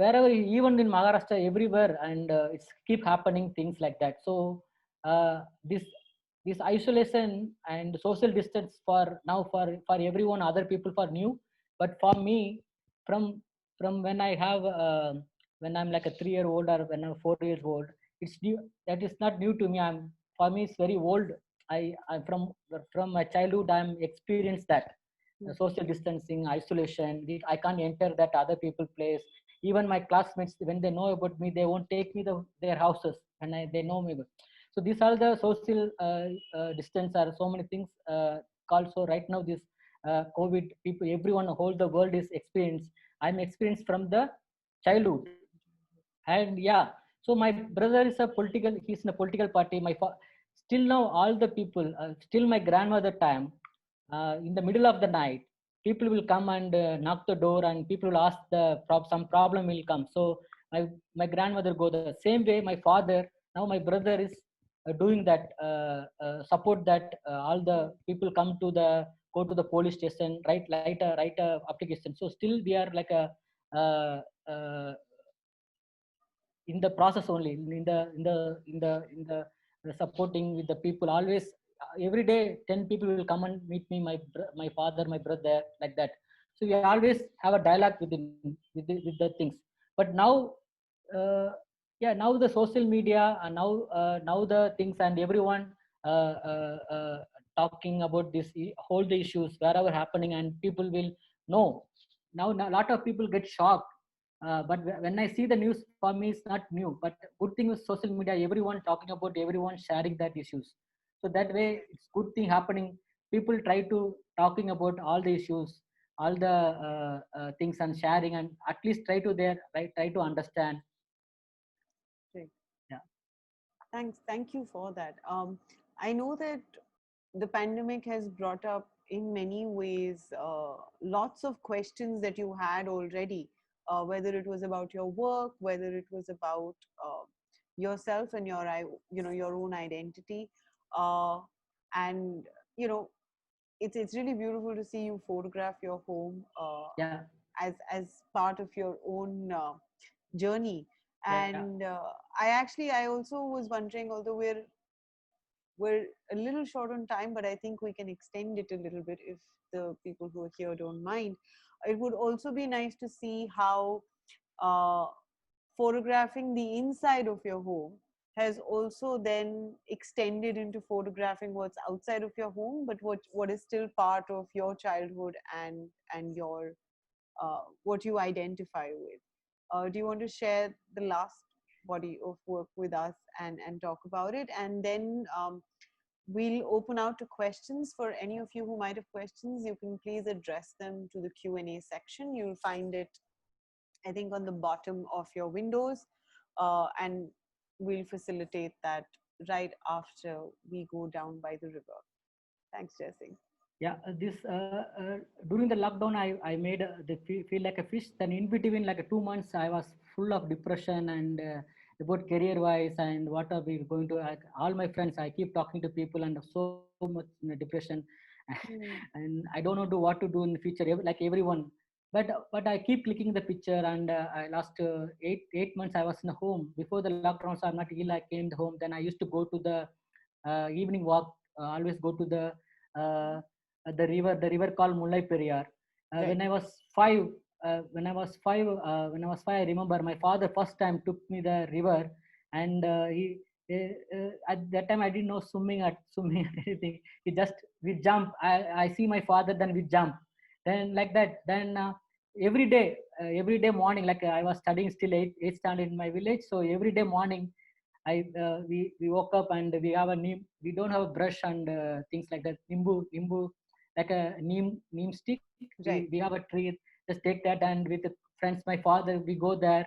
wherever, even in Maharashtra, everywhere, and it's keep happening things like that. So this isolation and social distance for now, for everyone, other people for new, but for me, from when I have when I'm like a 3-year old or when I'm 4 years old, it's new. That is not new to me. For me it's very old. I'm from my childhood I'm experienced that social distancing, isolation. I can't enter that other people place. Even my classmates, when they know about me, they won't take me their houses when they know me. So these are the social distance, are so many things. Also right now, this COVID, people, everyone, whole the world is experienced. I'm experienced from the childhood. And yeah, so my brother is he's in a political party. Still now, all the people, still my grandmother time, in the middle of the night, people will come and knock the door, and people will ask some problem will come. So my grandmother go the same way. My father, now my brother is doing that, support that all the people go to the police station, write a application. So still we are like a in the process only, in the supporting with the people. Always every day 10 people will come and meet me, my father, my brother, like that. So we always have a dialogue with the things. But now now the social media, and now the things, and everyone talking about this whole the issues wherever happening, and people will know. Now a lot of people get shocked. But when I see the news, for me it's not new. But good thing is social media, everyone talking about, everyone sharing that issues. So that way it's good thing happening. People try to talking about all the issues, all the things and sharing, and at least try to understand. Great. Yeah. Thank you for that. I know that the pandemic has brought up in many ways lots of questions that you had already, whether it was about your work, whether it was about yourself and your own identity, and you know it's really beautiful to see you photograph your home Yeah. as part of your own journey. Yeah. And I also was wondering, although we're a little short on time, but I think we can extend it a little bit if the people who are here don't mind. It would also be nice to see how uh, photographing the inside of your home has also then extended into photographing what's outside of your home, but what is still part of your childhood and your what you identify with. Do you want to share the last body of work with us and talk about it? And then we'll open out to questions. For any of you who might have questions, you can please address them to the Q&A section. You'll find it, I think, on the bottom of your windows, and we'll facilitate that right after we go down by the river. Thanks, Jessing. Yeah, this during the lockdown, I made the feel like a fish. Then in between, like 2 months, I was full of depression and about career wise and what are we going to. All my friends, I keep talking to people and so much in a depression, Mm. and I don't know what to do in the future. Like everyone, but I keep clicking the picture, and I last 8 months I was in a home before the lockdown, so I'm not ill. I came home. Then I used to go to the evening walk. Always go to uh, the river called Mullai Periyar. Right. When I was five, when I was five, I remember my father first time took me the river, and at that time I didn't know swimming at anything. We just we jump. I see my father, then we jump. Then like that. Then every day morning, like I was studying still eighth standard in my village, so every day morning we woke up and we have a neem. We don't have a brush and things like that. Nimbu, like a neem stick. We Right. have a tree. Just take that and with the friends, my father, we go there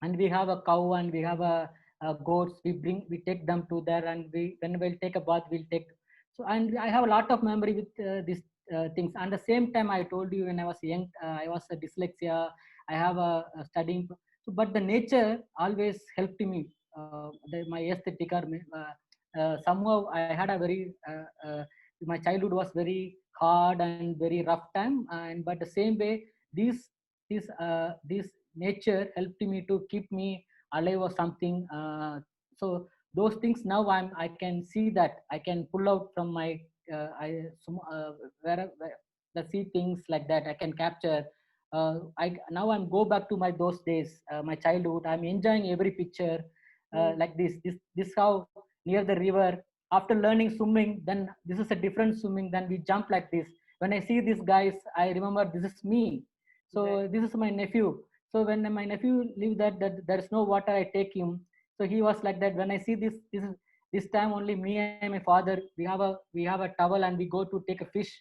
and we have a cow and we have a goats. We take them to there, and we when we'll take a bath, we'll take. So and I have a lot of memory with these things. And the same time, I told you when I was young, I was a dyslexia. I have a studying. So, but the nature always helped me. My aesthetic or somehow I had a very my childhood was very hard and very rough time. And but the same way, these these nature helped me to keep me alive or something. So those things now I can see that I can pull out from my where the see things like that I can capture. I now I'm go back to my those days, my childhood. I'm enjoying every picture Mm. like this how near the river. After learning swimming, then this is a different swimming. Then we jump like this. When I see these guys, I remember this is me. Right. So this is my nephew. So when my nephew leave that there is no water, I take him. So he was like that. When I see this time only me and my father, we have a towel and we go to take a fish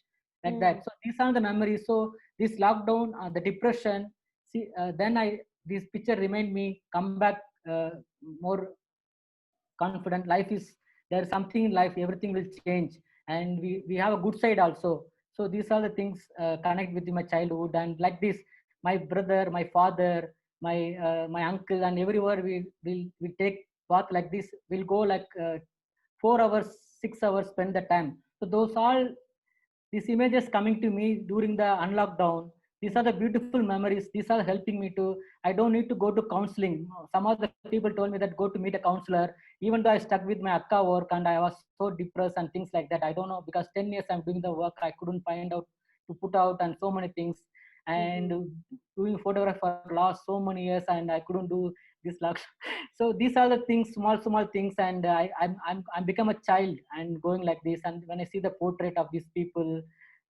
like that. Mm. So these are the memories. So this lockdown, the depression. See, then this picture remind me come back more confident. Life is there's something in life. Everything will change, and we have a good side also. So these are the things connect with my childhood. And like this, my brother, my father, my uncle, and everywhere we take path like this. We'll go like 4 hours, 6 hours, spend the time. So those all these images coming to me during the unlockdown. These are the beautiful memories. These are helping me to. I don't need to go to counseling. Some of the people told me that go to meet a counselor. Even though I stuck with my akka work and I was so depressed and things like that. I don't know because 10 years I'm doing the work. I couldn't find out to put out and so many things. And Mm-hmm. doing photograph for last so many years and I couldn't do this luck. So these are the things, small things, and I'm become a child and going like this. And when I see the portrait of these people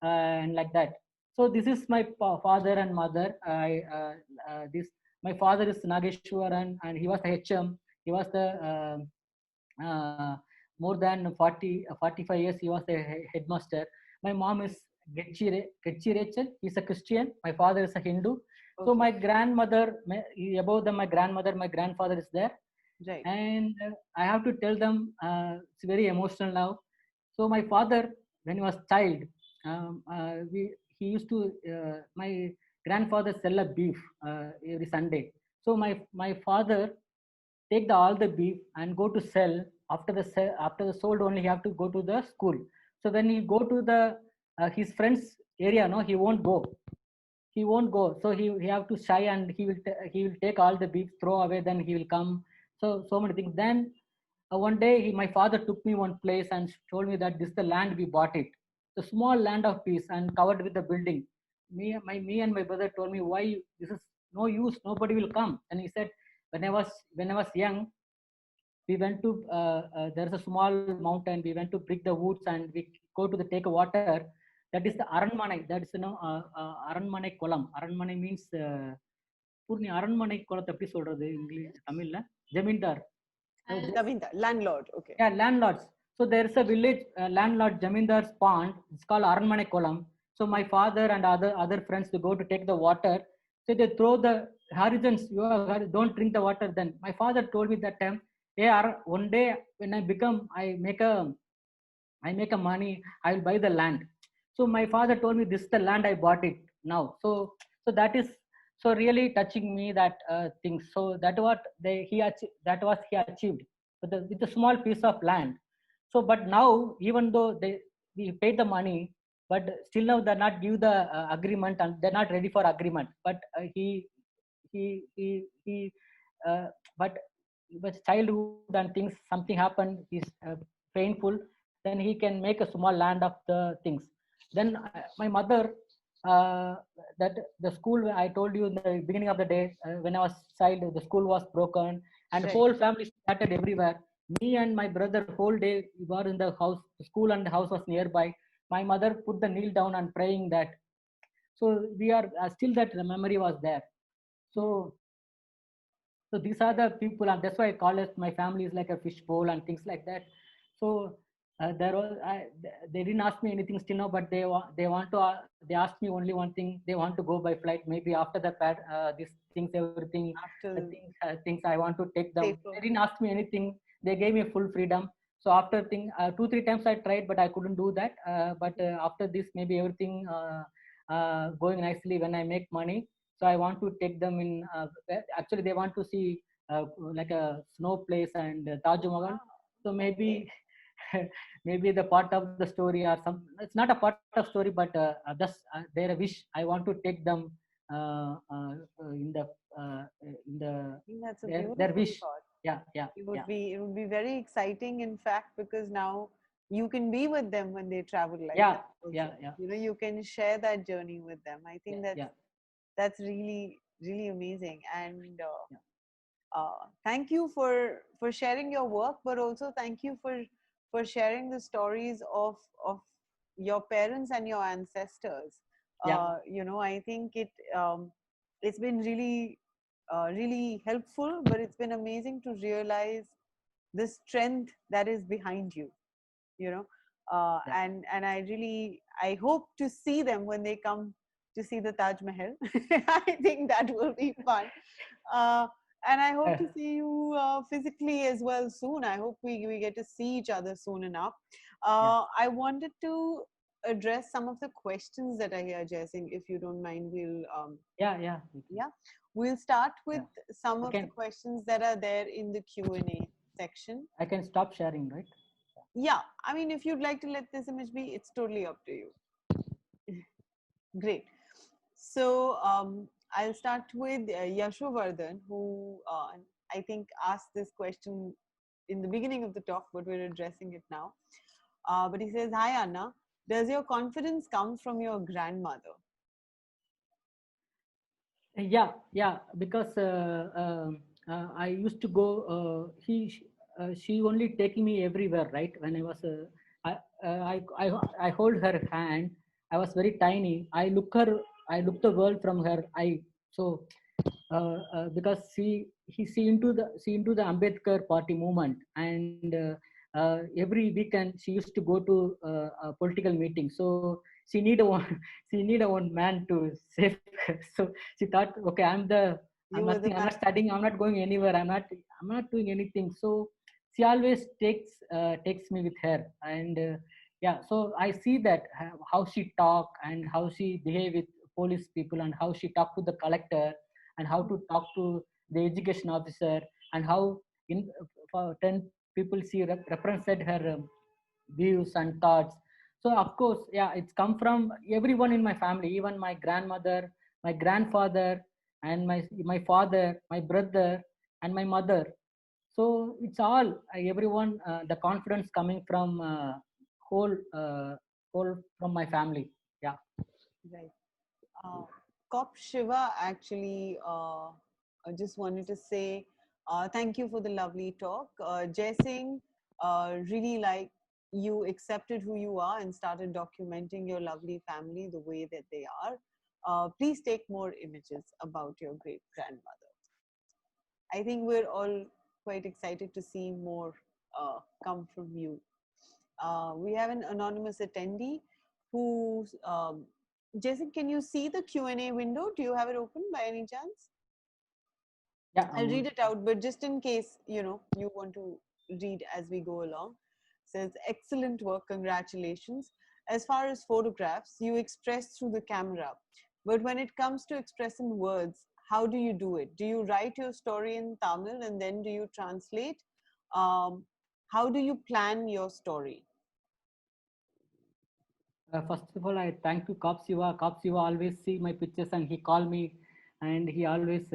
and like that. So this is my father and mother. This my father is Nageshwaran, and he was the HM. He was the more than 45 years. He was the headmaster. My mom is Getchi Rachel. He's a Christian. My father is a Hindu. So Okay. my grandmother, above them, my grandmother, my grandfather is there. Right. And I have to tell them, it's very emotional now. So my father, when he was child, he used to, my grandfather sell a beef every Sunday. So my father take all the beef and go to sell. After the sold only, he have to go to the school. So when he go to the his friends area, no, he won't go. So he have to shy, and he will take all the beef, throw away, then he will come. So many things. Then one day my father took me one place and told me that this is the land we bought it, the small land of peace and covered with the building. Me and my brother told me, why this is no use, nobody will come. And he said, when I was young, we went to there's a small mountain, we went to pick the woods and we go to the take water. That is the Aranmanai. That is Aranmanai Kolam. Aranmanai means Poorni அரண்மனை குளத்தை எப்படி சொல்றது English தமிழ்ல? ஜமீன்தார். Zamindar, landlord. Okay. Yeah, landlords. So there's a village landlord Jamindar's pond. It's called Aranmane Kolam. So my father and other friends, they go to take the water. So they throw the horizons. Don't drink the water. Then my father told me that time, hey, one day when I make a money, I will buy the land. So my father told me, this is the land, I bought it now. So that is so really touching me, that thing. So that was he achieved with a small piece of land. So but now, even though we paid the money, but still now they're not give the agreement, and they're not ready for agreement. But he but with childhood and things, something happened is painful, then he can make a small land of the things. Then my mother, uh, that the school, I told you in the beginning of the day, when I was child, the school was broken, and Right. whole family scattered everywhere. Me and my brother whole day we were in the house. The school and the house was nearby. My mother put the kneel down and praying that. So we are still, that the memory was there. So these are the people, and that's why I call it, my family is like a fishbowl and things like that. So they didn't ask me anything still now, but they asked me only one thing. They want to go by flight. Maybe after the these things, everything, After things I want to take them. safer. They didn't ask me anything. They gave me full freedom. So after 2-3 times I tried, but I couldn't do that. But after this, maybe everything going nicely when I make money. So I want to take them in. Actually, they want to see like a snow place and Taj Mahal. So maybe maybe the part of the story, or some. It's not a part of story, but just their wish. I want to take them in the I think that's a their beautiful wish. thought. Yeah. It would be very exciting, in fact, because now you can be with them when they travel like Yeah, that also. yeah. You can share that journey with them. I think that's really, really amazing. And thank you for sharing your work, but also thank you for sharing the stories of your parents and your ancestors. Yeah. I think it's been really really helpful, but it's been amazing to realize the strength that is behind you. you know Yeah. and I hope to see them when they come to see the Taj Mahal. I think that will be fun. uh, and I hope to see you physically as well soon. I hope we get to see each other soon enough. I wanted to address some of the questions that are here, Jaising, if you don't mind. Yeah. We'll start with some of the can questions that are there in the Q&A section. I can stop sharing, right? Yeah, I mean, if you'd like to let this image be, it's totally up to you. Great. So I'll start with Yashovardhan, who I think asked this question in the beginning of the talk, but we're addressing it now. But he says, "Hi Anna, does your confidence come from your grandmother?" Yeah, because I used to go. She only taking me everywhere, right? When I was, I hold her hand. I was very tiny. I look the world from her eye. So because she into the Ambedkar Party movement, and every weekend she used to go to a political meeting. So she need a one she need a one man to save her. So she thought, okay, I'm You were the nothing, I'm not studying, I'm not going anywhere, I'm not doing anything. So she always takes me with her. And yeah, so I see that how she talk and how she behave with police people, and how she talk to the collector, and how to talk to the education officer, and how in for 10 people she represented her views and thoughts. So of course, yeah, it's come from everyone in my family, even my grandmother, my grandfather, and my father, my brother, and my mother. So it's all everyone, the confidence coming from whole whole from my family. Yeah. right. Cop Shiva, actually, I just wanted to say thank you for the lovely talk. Jai Singh, really like you accepted who you are and started documenting your lovely family the way that they are. Please take more images about your great grandmother. I think we're all quite excited to see more come from you. We have an anonymous attendee who's Jason, can you see the Q&A window? Do you have it open by any chance? Yeah. I'll read it out, but just in case, you want to read as we go along. Says, excellent work, congratulations. As far as photographs, you express through the camera. But when it comes to expressing words, how do you do it? Do you write your story in Tamil and then do you translate? How do you plan your story? First of all, I thank to Cop Siva. Cop Siva always see my pictures and he call me, and he always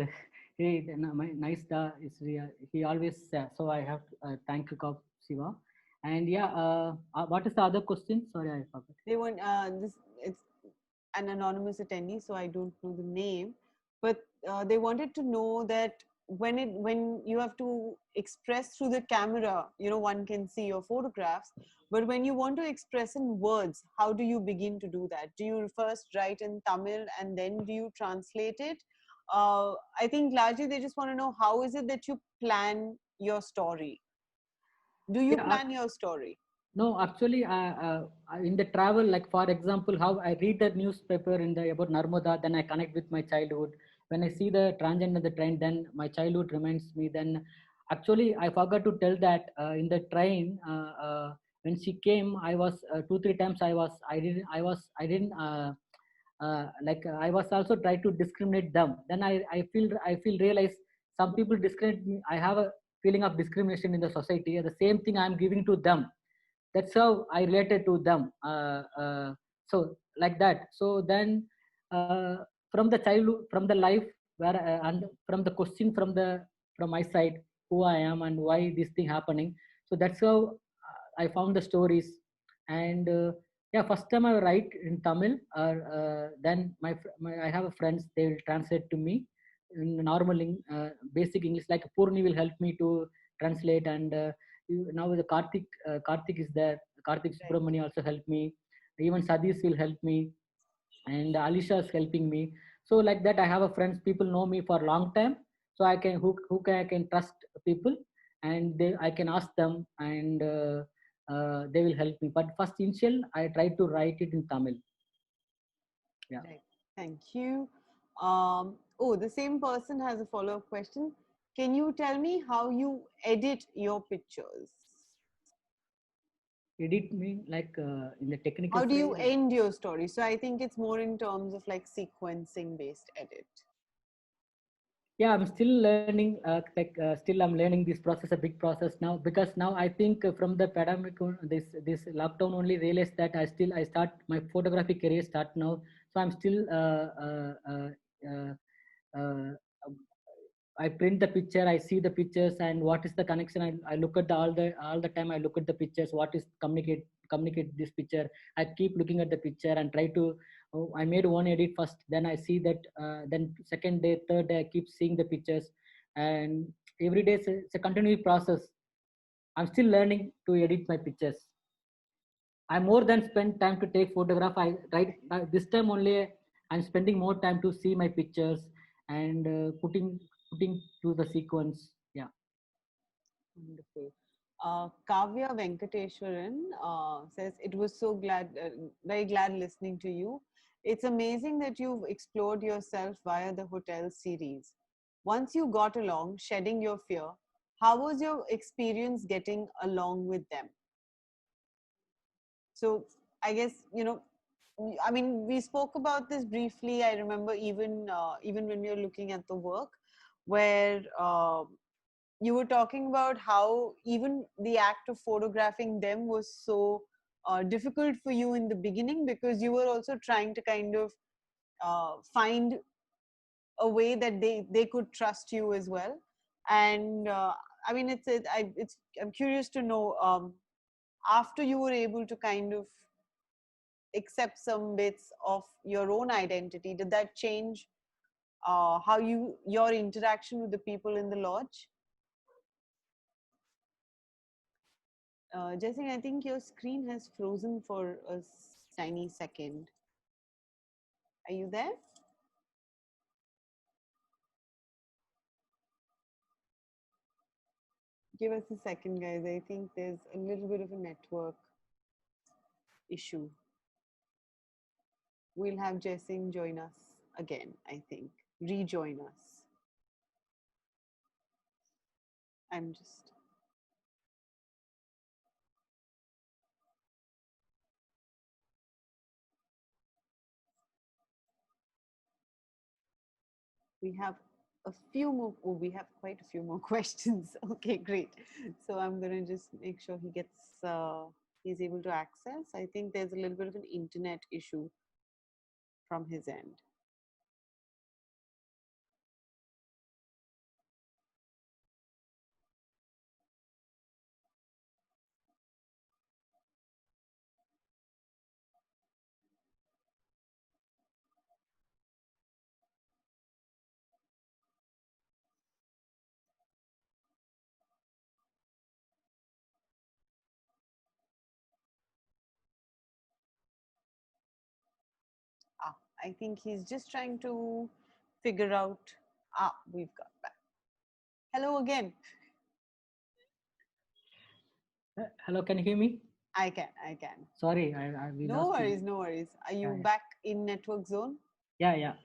hey, my nice da is he always so I have to, thank you Cop Siva. And yeah, what is the other question? Sorry, I forgot. They want this. It's an anonymous attendee, so I don't know the name, but they wanted to know that when you have to express through the camera, one can see your photographs, but when you want to express in words, how do you begin to do that? Do you first write in Tamil and then do you translate it? I think largely they just want to know, how is it that you plan your story? Do you Yeah, plan your story? no, actually, in the travel, like for example, how I read the newspaper in the about Narmada, then I connect with my childhood. When I see the transgender the train, then my childhood reminds me. Then, actually, I forgot to tell that in the train when she came, I was 2 3 times. I didn't. I was also trying to discriminate them. Then I feel realize some people discriminate me. I have a feeling of discrimination in the society. The same thing I'm giving to them. That's how I related to them. So like that. So then from the childhood, from the life where and from the question from my side, who I am and why this thing happening. So that's how I found the stories. And yeah, first time I write in Tamil, then I have a friends, they will translate to me in normal basic English. Like Purni will help me to translate. And now the Karthik is there. Karthik Right. Subramani also helped me. Even Sadish will help me, and Alisha is helping me. So like that, I have a friends. People know me for a long time, so I can I can trust people, and I can ask them, and they will help me. But first initial, I try to write it in Tamil. Yeah. Right. Thank you. The same person has a follow-up question. Can you tell me how you edit your pictures? Edit mean like in the technical How do you side. end your story? So I think it's more in terms of like sequencing based edit. Yeah, I'm still learning. Still I'm learning this process, a big process now, because now I think from the pandemic, this lockdown only realized that I start my photography career start now. So I'm still uh, uh, I print the picture, I see the pictures, and what is the connection. I look at all the time. I look at the pictures. What is communicate this picture. I keep looking at the picture and try to. Oh, I made one edit first, then I see that. Then second day, third day, I keep seeing the pictures, and every day it's a continuous process. I'm still learning to edit my pictures. I more than spend time to take photograph. I right this time only I'm spending more time to see my pictures and putting to the sequence. Yeah. Wonderful. Kavya Venkateshwaran says, it was so very glad listening to you. It's amazing that you've explored yourself via the hotel series. Once you got along, shedding your fear, how was your experience getting along with them? So I guess, I mean, we spoke about this briefly. I remember even when we were looking at the work, where you were talking about how even the act of photographing them was so difficult for you in the beginning, because you were also trying to kind of find a way that they could trust you as well. And I mean, I'm curious to know, after you were able to kind of accept some bits of your own identity, did that change how your interaction with the people in the lodge? Jessing, I think your screen has frozen for a tiny second. Are you there? Give us a second, guys. I think there's a little bit of a network issue. We'll have Jessing join us again, I think. Rejoin us. I'm just... We have we have quite a few more questions. Okay, great. So I'm going to just make sure he's able to access. I think there's a little bit of an internet issue from his end. I think he's just trying to figure out. We've got back. Hello again. Hello, can you hear me? I can. Sorry, we no lost worries, you. no worries. Are you Yeah. back in network zone? Yeah.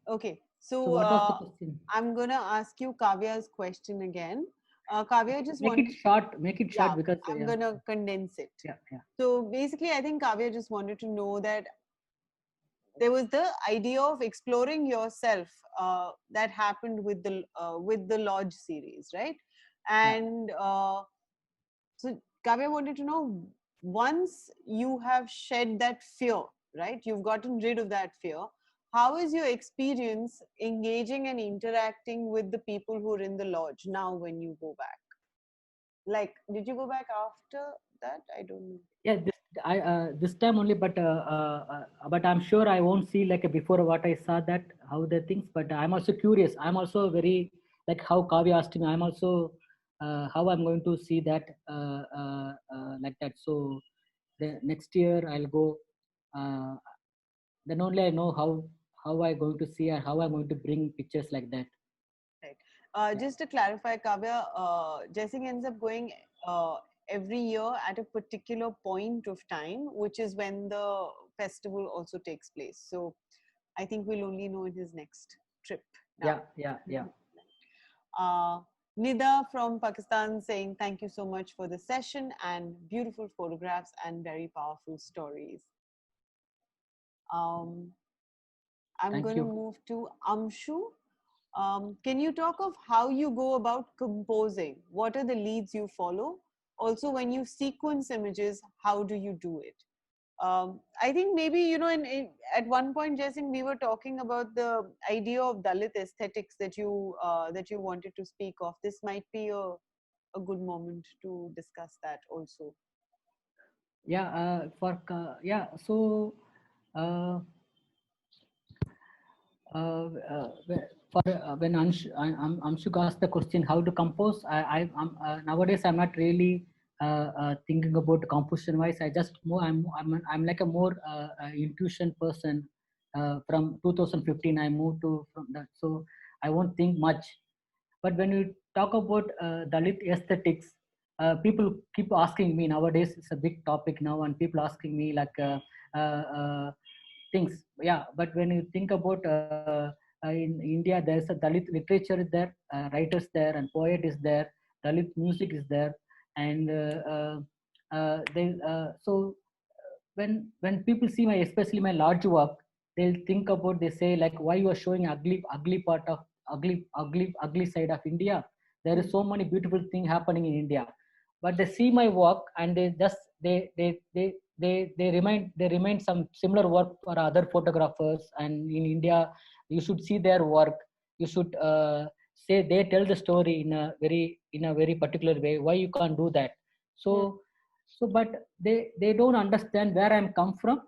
Okay. So what was the question? I'm gonna ask you Kavya's question again. Kavya, just make it short. Make it short, because I'm gonna condense it. Yeah. So basically, I think Kavya just wanted to know that there was the idea of exploring yourself that happened with the Lodge series, right? And so Kavya wanted to know, once you have shed that fear, right? You've gotten rid of that fear. How is your experience engaging and interacting with the people who are in the lodge now when you go back? Like, did you go back after that? I don't know. Yeah, this time only, but I'm sure I won't see like before what I saw, that how the things. But I'm also curious. I'm also very, like how Kavya asked me. I'm also how I'm going to see that like that. So the next year I'll go. Then only I know how I going to see and how I'm going to bring pictures like that. Right. Just to clarify, Kavya, Jessing ends up going every year at a particular point of time, which is when the festival also takes place. So I think we'll only know in his next trip now. Yeah. Nida from Pakistan saying, thank you so much for the session and beautiful photographs and very powerful stories. I'm going to move to Amshu. Can you talk of how you go about composing? What are the leads you follow? Also, when you sequence images, how do you do it? I think maybe, at one point, Jessing, we were talking about the idea of Dalit aesthetics that you wanted to speak of. This might be a good moment to discuss that also. Yeah. So. When Anshuk asked the question how to compose, I'm nowadays I'm not really thinking about composition wise. I just more I'm like a more intuition person. From 2015, I moved to from that, so I won't think much. But when you talk about Dalit aesthetics, people keep asking me nowadays. It's a big topic now, and people asking me like things. Yeah, but when you think about in India, there's a Dalit literature is there, writers there, and poet is there. Dalit music is there, and so when people see my, especially my large work, they'll think about, they say like, why you are showing ugly part of ugly side of India. There is so many beautiful thing happening in India, but they see my work and they just they remind some similar work for other photographers. And in India, you should see their work. You should say they tell the story in a very particular way. Why you can't do that? So but they don't understand where I'm come from.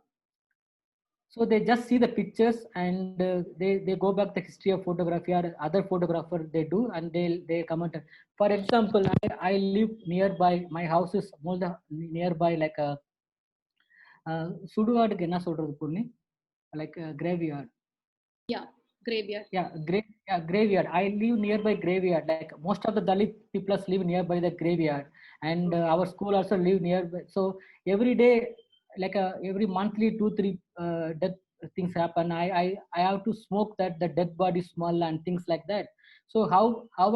So they just see the pictures, and they go back the history of photography or other photographer they do, and they comment. For example, I live nearby. My house is more nearby like a சுடுகாடுக்கு என்ன சொல்றது பொண்ணு, like a graveyard. Yeah, graveyard. Yeah, graveyard. I live nearby graveyard. Like most of the Dalit people live nearby the graveyard, and our school also live nearby. So every day, like every monthly 2 3 death things happen. I have to smoke that the dead body smell and things like that. So how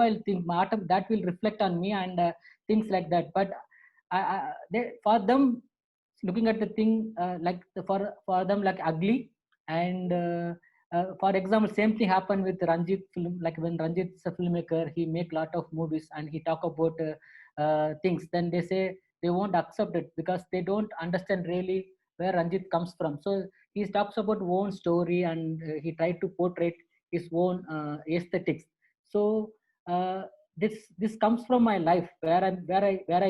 I'll think that will reflect on me, and things like that. But for them, looking at the thing like for them like ugly. And for example, same thing happened with Ranjit film. Like when Ranjit is a filmmaker, he make lot of movies and he talk about things. Then they say they won't accept it because they don't understand really where Ranjit comes from. So he talks about own story, and he tried to portray his own aesthetics. So uh, this comes from my life, where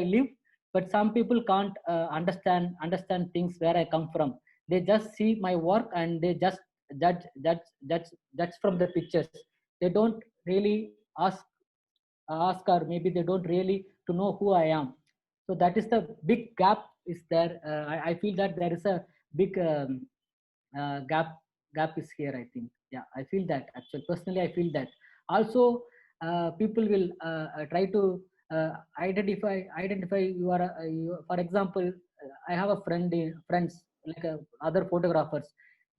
I live. But some people can't understand things where I come from. They just see my work and they just judge from the pictures. They don't really ask, or maybe they don't really to know who I am. So that is the big gap is there. I feel that there is a big gap is here, I think. Yeah, I feel that. Actually, personally, I feel that. Also, people will try to identify you are for example, I have a friends like other photographers.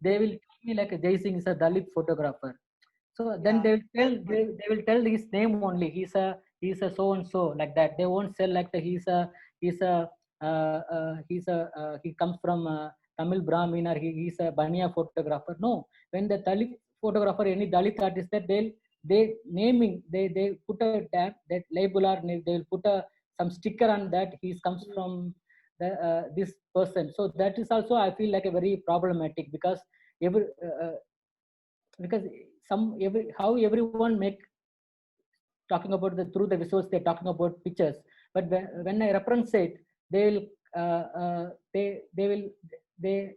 They will tell me like Jai Singh is a Dalit photographer. So then they will tell his name only. He's a so and so, like that. They won't say like the, he comes from Tamil Brahmin, or he's a Bania photographer. No, when the Dalit photographer, any Dalit artist, that they naming, they put that label, or they will put some sticker on that he comes from this person. So that is also, I feel like a very problematic, because every because how everyone make talking about the through the visuals, they're talking about pictures. But when I reference it, they will they will they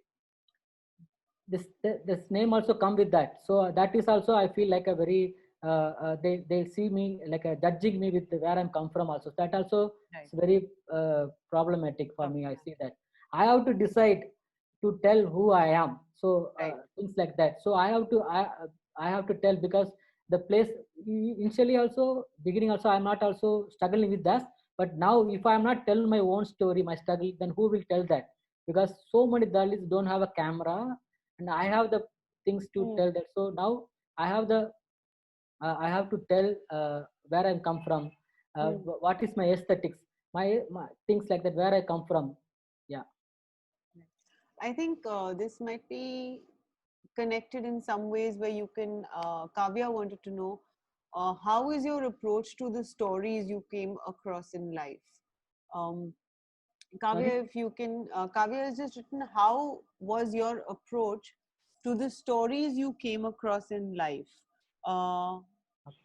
this name also come with that. So that is also, I feel like a very they see me like a judging me with where I'm come from also. That also is very problematic for me. I see that I have to decide to tell who I am. So things like that. So I have to tell, because the place initially also, beginning also, I'm not also struggling with that. But now if I'm not telling my own story, my struggle, then who will tell that? Because so many Dalits don't have a camera, and I have the things to tell that. So now I have the I have to tell where I come from, what is my aesthetics, my things like that, where I come from. Yeah, I think this might be connected in some ways where you can. Kavya wanted to know how is your approach to the stories you came across in life. Um, sorry. Kavya, if you can, Kavya has just written, how was your approach to the stories you came across in life? Uh,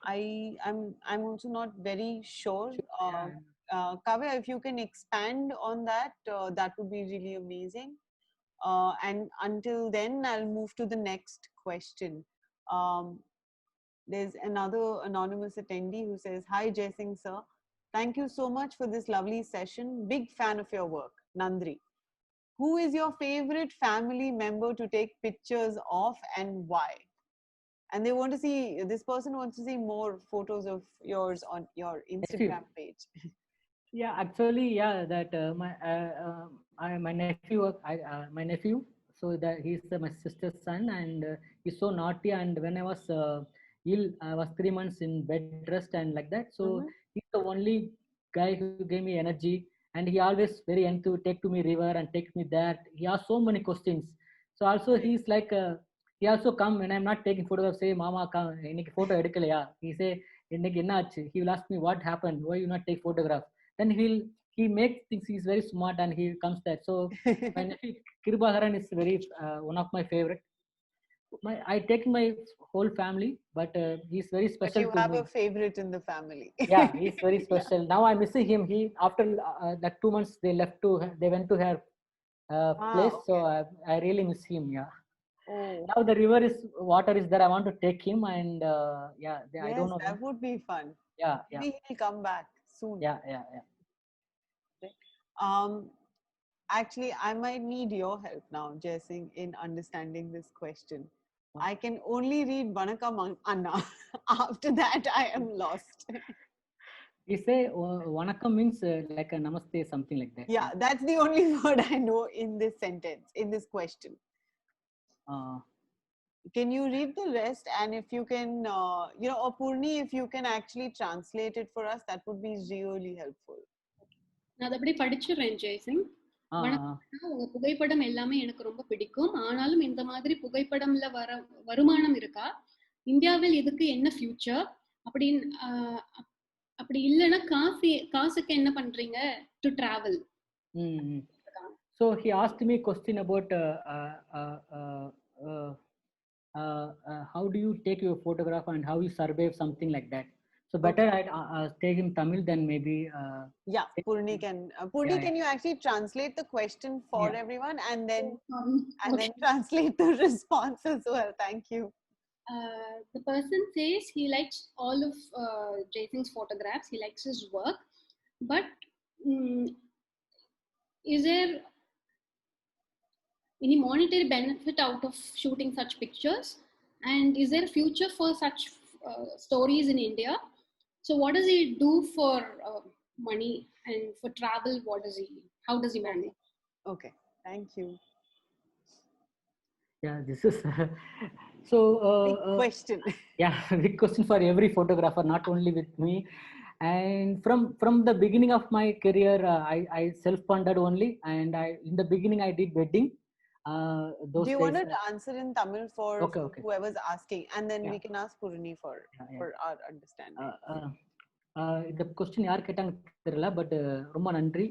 I'm also not very sure. Yeah. Kavya, if you can expand on that, that would be really amazing. And until then, I'll move to the next question. Um, there's another anonymous attendee who says, "Hi, Jaising sir. Thank you so much for this lovely session. Big fan of your work, Nandri. Who is your favorite family member to take pictures of and why?" And they want to see, this person wants to see more photos of yours on your Instagram page. Yeah, actually, yeah, that my nephew, my nephew. So that he's my sister's son, and he's so naughty. And when I was ill, I was 3 months in bed rest and like that. So Mm-hmm. he's the only guy who gave me energy, and he always very into take to me river and take me that. He has so many questions. So also he's like he also come when I'm not taking photographs. Say, Mama, come. இன்னைக்கு photo எடுக்கலையா? He say, இன்னைக்கு என்ன ஆச்சு? He will ask me what happened. Why you not take photograph? Then he makes things. He's very smart and he comes there. So my nephew Kirubakaran is very one of my favorite. I take my whole family, but he's very But special you to have me. a favorite in the family. Yeah, he's very Yeah. special. Now I'm missing him. He after like 2 months they went to her place, so Okay. I really miss him. Yeah. Oh, Now the river is water is there. I want to take him and yeah, I don't yes, know him. that would be fun. Yeah, yeah, Maybe he'll come back soon. yeah, yeah, yeah. Um, Actually, I might need your help now, Jaising, in understanding this question. I can only read Vanakkam Anna. After that, I am lost. We say Vanakkam means like a namaste, something like that. Yeah, that's the only word I know in this sentence, in this question. Uh, Can you read the rest? And if you can, or Purni, if you can actually translate it for us, that would be really helpful. நான் அதை அப்படியே படிச்சிடுறேன் Jaisingh. uh, வணக்கம். உங்க புகைப்படம் எல்லாமே எனக்கு ரொம்ப பிடிக்கும். ஆனாலும் இந்த மாதிரி புகைப்படம்ல வருமானம் இருக்கா? இந்தியாவில் இதுக்கு என்ன ஃபியூச்சர்? அப்படின்னு அப்படி இல்லைன்னா காசுக்கு என்ன பண்றீங்க to travel? So he asked me a question about how do you take your photograph and how you survive, something like that. So better Okay. I take him Tamil than maybe. Yeah, Purni can. Purni, Yeah, can you actually translate the question for Yeah. everyone and then Okay. then translate the response as well? Thank you. The person says he likes all of Jason's photographs. He likes his work, but is there any monetary benefit out of shooting such pictures? And is there a future for such stories in India? So what does he do for money, and for travel, how does he manage? Okay, thank you. Yeah, this is so Big question. yeah, big question for every photographer, not only with me. And from the beginning of my career, I self-funded only, and in the beginning I did wedding. Do Those you days. want to answer in Tamil for Okay. whoever's asking, and then Yeah. we can ask Purni for our understanding? இந்த question யார் கேட்டாங்க தெரியல, but ரொம்ப நன்றி.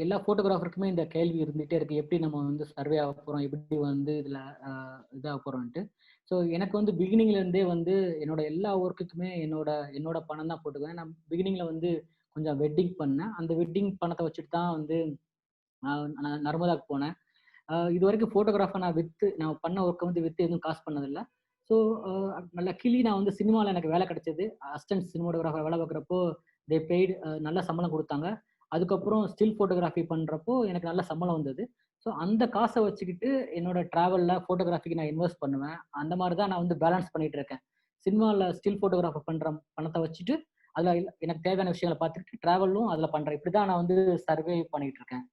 எல்லா ஃபோட்டோகிராஃபருக்குமே இந்த கேள்வி இருந்துகிட்டே இருக்கு, எப்படி நம்ம வந்து சர்வே ஆக போகிறோம், எப்படி வந்து இதில் இதாக போகிறோன்ட்டு. ஸோ எனக்கு வந்து பிகினிங்லேருந்தே வந்து என்னோட எல்லா ஒர்க்குக்குமே என்னோட பணம் தான் போட்டுக்குவேன். நான் பிகினிங்கில் வந்து கொஞ்சம் வெட்டிங் பண்ணேன். அந்த வெட்டிங் பணத்தை வச்சுட்டு தான் வந்து நான் நர்மதாக்கு போனேன். இது வரைக்கும் ஃபோட்டோகிராஃபர் நான் பண்ண ஒர்க்கை வந்து விற்று எதுவும் காசு பண்ணதில்லை. ஸோ லக்கிலி நான் வந்து சினிமாவில் எனக்கு வேலை கிடைச்சது. அசிஸ்டன்ட் சினிமாட்டோகிராஃபர் வேலை பார்க்குறப்போ தே பெய்டு, நல்ல சம்பளம் கொடுத்தாங்க. அதுக்கப்புறம் ஸ்டில் ஃபோட்டோகிராஃபி பண்ணுறப்போ எனக்கு நல்ல சம்பளம் வந்தது. ஸோ அந்த காசை வச்சுக்கிட்டு என்னோட ட்ராவலில் ஃபோட்டோகிராஃபிக்கு நான் இன்வெஸ்ட் பண்ணுவேன். அந்த மாதிரி தான் நான் வந்து பேலன்ஸ் பண்ணிகிட்டு இருக்கேன். சினிமாவில் ஸ்டில் ஃபோட்டோகிராஃபர் பண்ணுற பணத்தை வச்சுட்டு அதில் எனக்கு தேவையான விஷயங்களை பார்த்துக்கிட்டு ட்ராவலும் அதில் பண்ணுறேன். இப்படி தான் நான் வந்து சர்வே பண்ணிகிட்டு இருக்கேன்.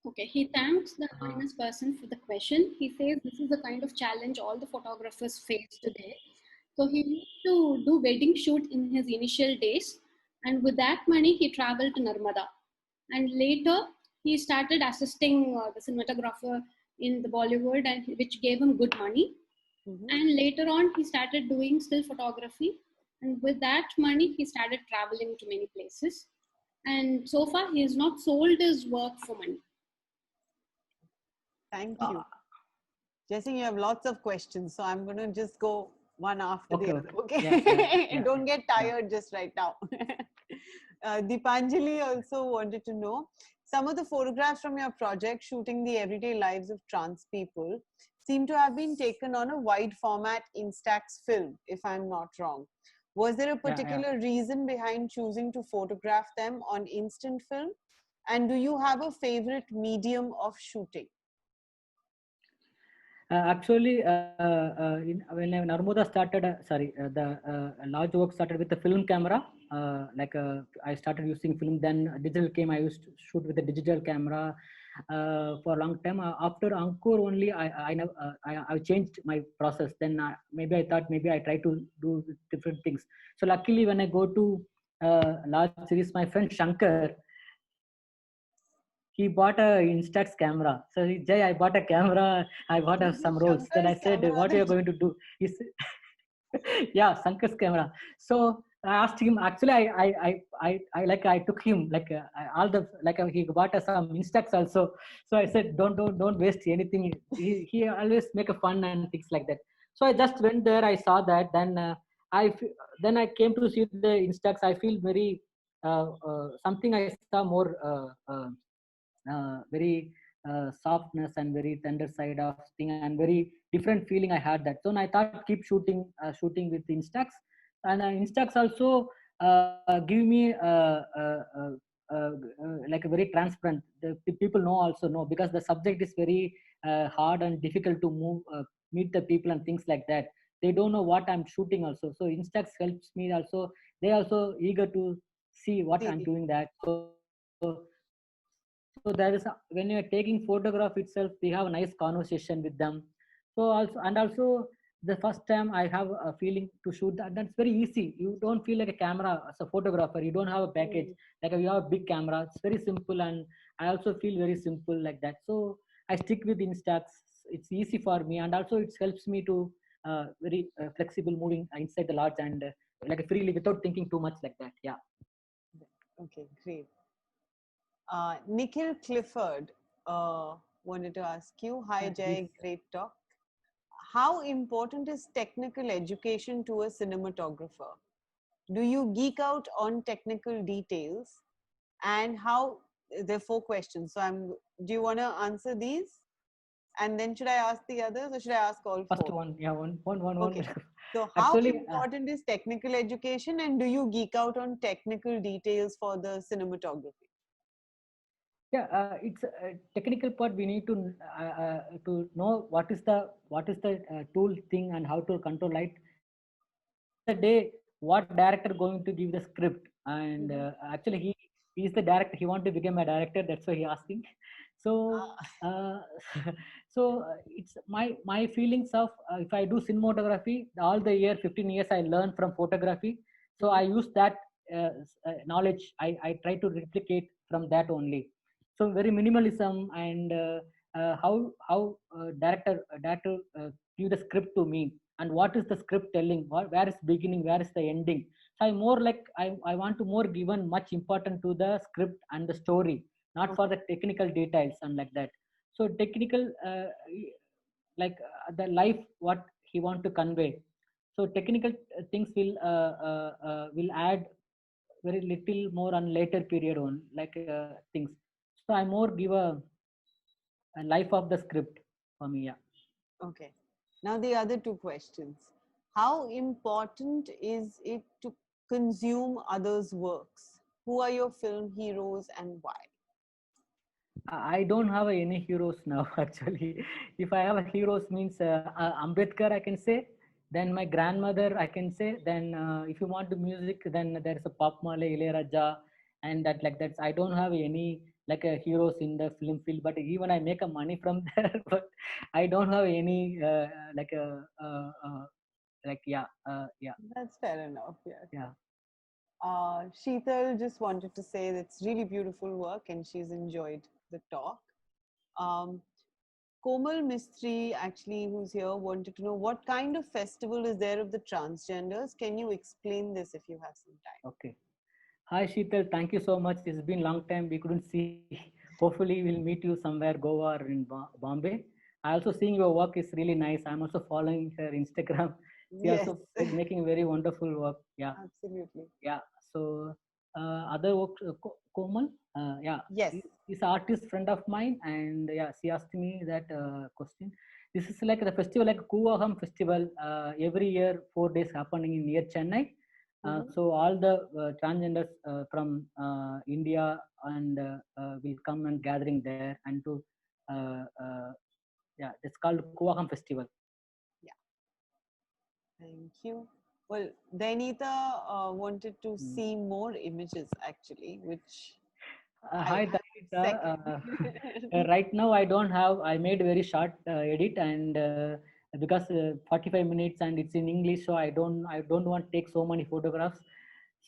Okay, he thanks the anonymous person for the question. He says this is the kind of challenge all the photographers face today. So he used to do wedding shoot in his initial days, and with that money he traveled to Narmada. And later he started assisting the cinematographer in the Bollywood, and which gave him good money. And later on he started doing still photography, and with that money he started traveling to many places. And so far he has not sold his work for money. Thank you. Jaising, you have lots of questions, so I'm going to just go one after the other. Okay? Yeah. Don't get tired just right now. Deepanjali also wanted to know, some of the photographs from your project shooting the everyday lives of trans people seem to have been taken on a wide format Instax film, if I'm not wrong. Was there a particular reason behind choosing to photograph them on instant film? And do you have a favorite medium of shooting? Actually, when Narmada started, the large work started with the film camera. I started using film. Then digital came. I used to shoot with a digital camera for a long time. After Angkor only, I changed my process. Then maybe I thought maybe I try to do different things. So luckily, when I go to large series, my friend Shankar, he bought a Instax camera. So Jay, I bought a camera. I bought This some is rolls. Then I Shankar's said, camera what are you that going to do? He said, yeah, Sankar's camera. So I asked him. Actually, I took him all the he bought us some Instax also. So I said, don't waste anything. He always make a fun and things like that. So I just went there. I saw that. Then then I came to see the Instax. I feel very something I saw more very softness and very tender side of thing and very different feeling I had that. So I thought keep shooting with Instax, and Instax also give me like a very transparent. The people know also know because the subject is very hard and difficult to move meet the people and things like that. They don't know what I'm shooting also. So Instax helps me also. They also eager to see what I'm CD. doing that. So there is when you're taking photograph itself, we have a nice conversation with them. So also the first time I have a feeling to shoot that, that's very easy. You don't feel like a camera as a photographer. You don't have a package like you have a big camera. It's very simple, and I also feel very simple like that. So I stick with Instax. It's easy for me, and also it helps me to very flexible moving inside the large and like freely without thinking too much like that. Yeah. Okay, great. Nikhil Clifford wanted to ask you, hi This Jay, great talk. How important is technical education to a cinematographer? Do you geek out on technical details? And how, there are four questions. So do you want to answer these? And then should I ask the others or should I ask all first four? one, yeah, one. Okay. So how Actually, important is technical education and do you geek out on technical details for the cinematography? yeah, it's a technical part. We need to know what is the tool thing and how to control light. The day what director going to give the script, and Mhm. actually he is the director. He want to become a director. That's why he asking. So uh, it's my feelings of if I do cinematography all the year 15 years I learned from photography. So I Mhm. use that knowledge. I try to replicate from that only. So very minimalism and how director give the script to me and what is the script telling, where is beginning, where is the ending. So I more like I want to more given much important to the script and the story, not for Okay. the technical details and like that. So technical the life what he want to convey. So technical things will add very little more on later period on things. So I more give a life of the script for me. Yeah. Okay. Now the other two questions. How important is it to consume others' works? Who are your film heroes and why? I don't have any heroes now actually. If I have a heroes means Ambedkar I can say, then my grandmother I can say, then if you want the music then there is a Pop Male, Ilayaraja, and that like that. I don't have any like a heroes in the film field, but even I make a money from there, but I don't have any like a yeah That's fair enough. Yes. yeah. Sheetal just wanted to say that it's really beautiful work and she's enjoyed the talk. Um, Komal Mistry, actually, who's here, wanted to know what kind of festival is there of the transgenders? Can you explain this if you have some time? Okay. Hi Sheetal, thank you so much. It's been long time we couldn't see. Hopefully we'll meet you somewhere, Goa or in Bombay. I also seeing your work is really nice. I'm also following her Instagram. She Yes, also making very wonderful work. Yeah, absolutely. yeah. So other work, Komal, yeah, Yes. is artist friend of mine, and yeah, she asked me that question. This is like the festival, like Kuvaham festival. Every year, 4 days happening in near Chennai. Mhm. So all the transgenders from India and will come and gathering there and to yeah, it's called Kuvaham festival. Yeah, thank you. Well, Dainita wanted to Mm. see more images actually, which I Hi, have Danita. second. Right now, I don't have. I made very short edit, and because 45 minutes and it's in English, so I don't want to take so many photographs.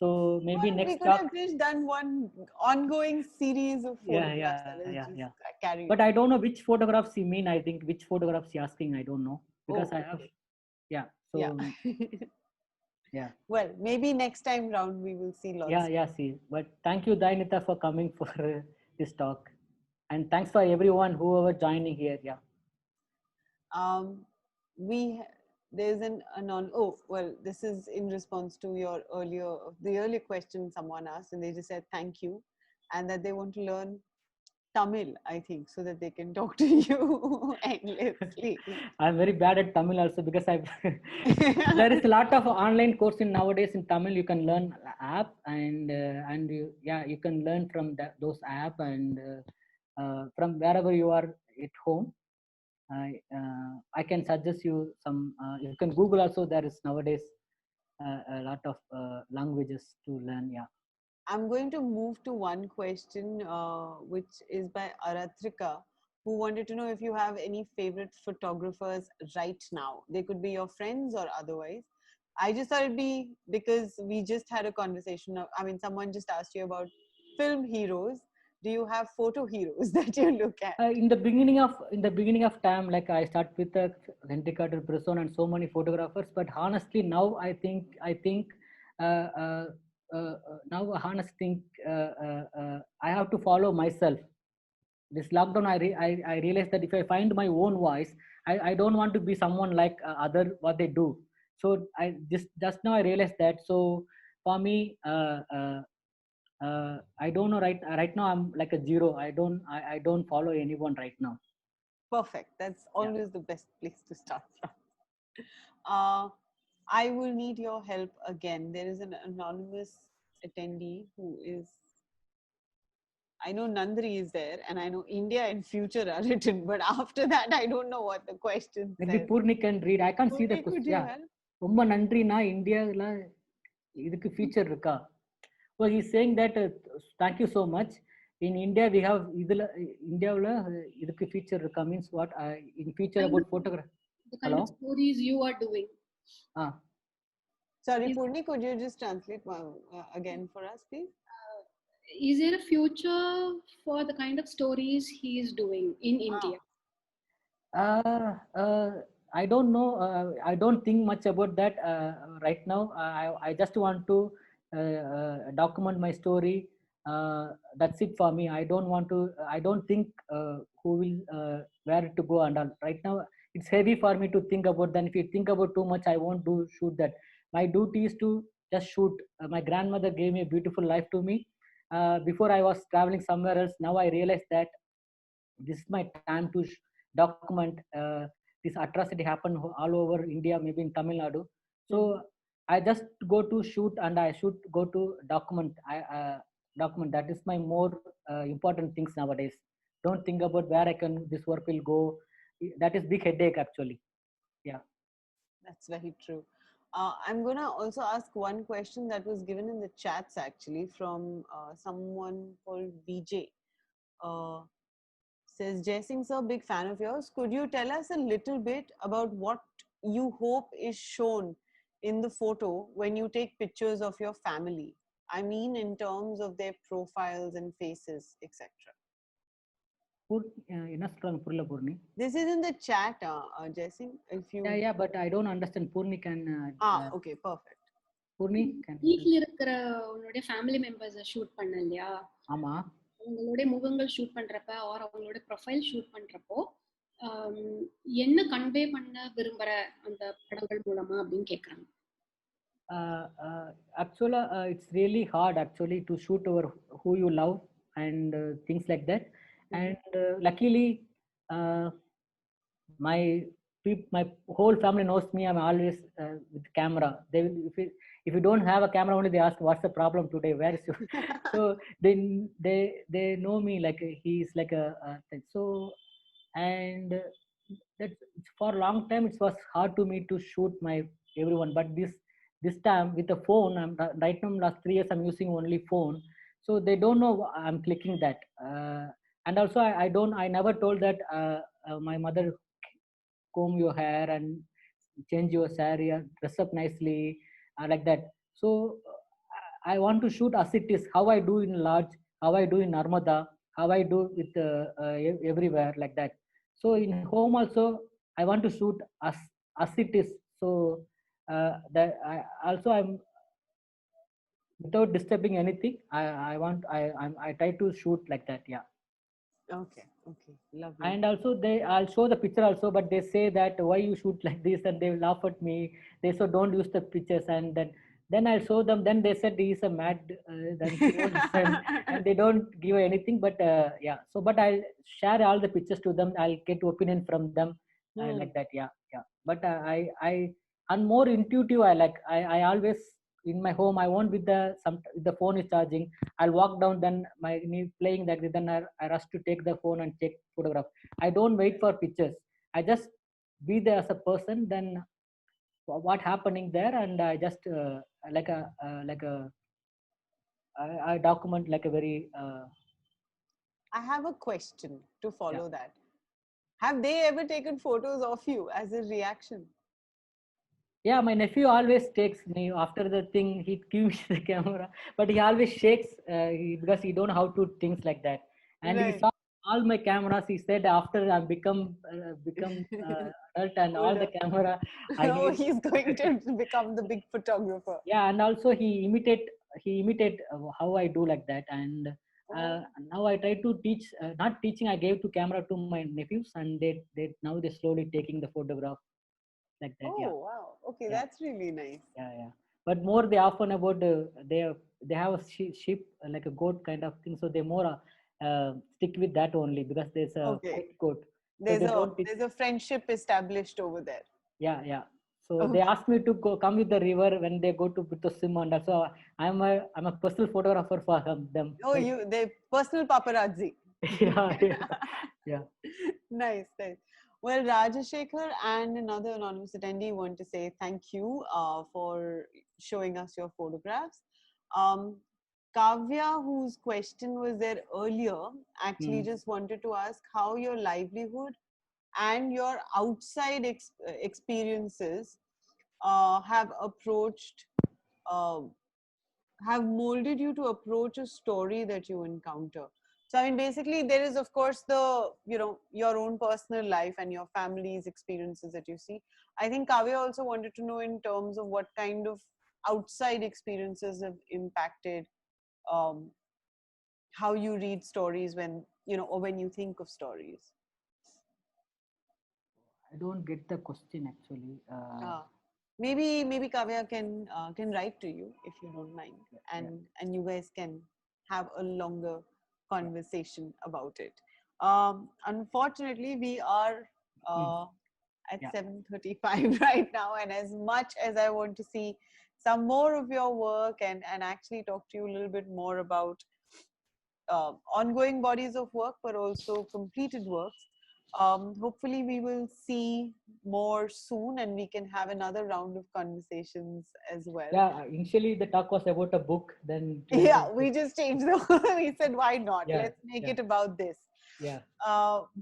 So maybe Well, we next could talk. have just done one ongoing series of Yeah, photographs yeah, and then yeah, just yeah. carry But on. I don't know which photographs you mean. I think which photographs you're asking. I don't know because Oh, I have. okay. Yeah. Yeah. So yeah, Well, maybe next time round we will see yeah, lots. yeah. See, but thank you, Dainita, for coming for this talk, and thanks for everyone whoever joining here. Yeah. Um, there's an anon. Oh, well, this is in response to the earlier question someone asked, and they just said thank you, and that they want to learn Tamil, I think, so that they can talk to you endlessly. I'm very bad at Tamil also because I there is a lot of online course in nowadays in Tamil. You can learn app and yeah, you can learn from those app and from wherever you are at home. I can suggest you some. You can Google also. There is nowadays a lot of languages to learn. Yeah. I'm going to move to one question, which is by Aratrika, who wanted to know if you have any favorite photographers right now. They could be your friends or otherwise. I just thought it'd be because we just had a conversation. I mean, someone just asked you about film heroes. Do you have photo heroes that you look at? In the beginning of time, like I start with Henry Carter Bresson and so many photographers, but honestly now I think uh, uh, now honestly think I have to follow myself. This lockdown I realized that if I find my own voice, I don't want to be someone like other what they do. So I just now I realized that. So for me, I don't know, right now I'm like a zero. I don't follow anyone right now. Perfect. That's Yeah. always the best place to start from. Uh, I will need your help again. There is an anonymous attendee who is, I know Nandri is there, and I know India and future are written, but after that, I don't know what the question Maybe says. Purni can read. I can't see the Purni, could question. you Yeah. help? ரொம்ப நன்றினா இந்தியாவில் இதுக்கு feature இருக்கா? So he's saying that thank you so much. In India we have இதுல இந்தியாவில் இதுக்கு feature இருக்கா means what? In future Kind about of photograph. the kind Hello? of stories you are doing. Ah. Sorry, Is, Purni, could you just translate again for us, please? is there a future for the kind of stories he is doing in India? Uh, uh, I don't know. I don't think much about that right now. I just want to document my story. That's it for me. I don't want to. I don't think who will where to go and all. Right now, it's heavy for me to think about. Then, if you think about too much, I won't do shoot that. My duty is to just shoot. My grandmother gave me a beautiful life to me. Before I was traveling somewhere else. Now I realized that this is my time to document this atrocity happened all over India, maybe in Tamil Nadu. So I just go to shoot and I should go to document. I document. That is my more important things nowadays. Don't think about where I can this work will go. That is big headache actually. Yeah. That's very true. I'm going to also ask one question that was given in the chats actually from someone called VJ. Uh, says, Jai Singh sir, big fan of yours. Could you tell us a little bit about what you hope is shown in the photo when you take pictures of your family? I mean, in terms of their profiles and faces, etc. என்ன சொல்றாங்க புரியல Poorni. This is in the chat, Jai Singh. If you Yeah, but I don't understand. Purni can. okay, perfect. Purni can. வீட்டில் இருக்கிற உன்னுடைய family மெம்பர்ஸை shoot பண்ண இல்லையா, ஆமா. அவங்களுடைய முகங்கள் ஷூட் பண்றப்ப ஆர் அவங்களோட ப்ரொஃபைல் ஷூட் பண்றப்போ என்ன கன்வே பண்ண விரும்புற அந்த படங்கள் மூலமா அப்படின்னு கேக்குறாங்க. Actually, it's really hard actually to shoot over who you love and things like that. And luckily, my whole family knows me. I'm always with camera. They will, if you don't have a camera, only they ask what's the problem today. Where is you? So they know me like he's like a thing. So and that for a long time it was hard to me to shoot my everyone. But this time with the phone, right now last 3 years I'm using only phone, so they don't know I'm clicking that. And also I never told that my mother comb your hair and change your saree and dress up nicely, like that. So I want to shoot as it is, how I do in Lodge, how I do in Narmada, how I do with everywhere, like that. So in home also I want to shoot as it is. So that I'm without disturbing anything. I want I try to shoot like that. Yeah. Okay, okay, lovely. And also I'll show the picture also, but they say that why you shoot like this, and they laugh at me. They say don't use the pictures, and then I'll show them. Then they said he's a mad, then he won't listen, and they don't give anything. But yeah, so but I'll share all the pictures to them. I'll get opinion from them, like that. Yeah, yeah. But I'm more intuitive. I always in my home I won't with the phone is charging, I'll walk down, then my knee playing that, then I rush to take the phone and take photograph. I don't wait for pictures. I just be there as a person, then what happening there, and I just like a I document like a very I have a question to yeah. follow that. Have they ever taken photos of you as a reaction? Yeah, my nephew always takes me after the thing. He gives me the camera, but he always shakes because he don't know how to things like that. And he Right. saw all my cameras. He said after I become adult and all the Older. camera, I Oh, need. he's going to become the big photographer. Yeah, and also he imitate how I do like that. And Oh, now I try to teach. Not teaching. I gave to camera to my nephews, and they now they slowly taking the photograph like that. Yeah, oh, wow. Okay, yeah. that's really nice. Yeah. But more they often about they have a sheep like a goat kind of thing, so they more stick with that only because there's a Okay. white goat, so There's they a don't. there's a friendship established over there. Yeah. So they Okay. asked me to go come with the river when they go to the swim, and also I'm a personal photographer for them. Oh, they personal paparazzi. Yeah. Yeah. Nice, nice. Well, Rajashekhar and another anonymous attendee want to say thank you for showing us your photographs. Um, Kavya, whose question was there earlier, actually Mm. just wanted to ask how your livelihood and your outside experiences have approached, uh, have molded you to approach a story that you encounter. So I mean, basically there is of course the, your own personal life and your family's experiences that you see. I think Kavya also wanted to know in terms of what kind of outside experiences have impacted um, how you read stories when, or when you think of stories. I don't get the question actually. uh, maybe Kavya can write to you if you don't mind, Yeah. and you guys can have a longer Yeah. conversation about it. Unfortunately, we are Mm. at Yeah. 7:35 right now, and as much as I want to see some more of your work and actually talk to you a little bit more about ongoing bodies of work, but also completed works. Hopefully, we will see more soon and we can have another round of conversations as well. Yeah. Initially, the talk was about a book. Then Yeah, today, we just changed the we said, why not? yeah, Let's make yeah, it about this. yeah.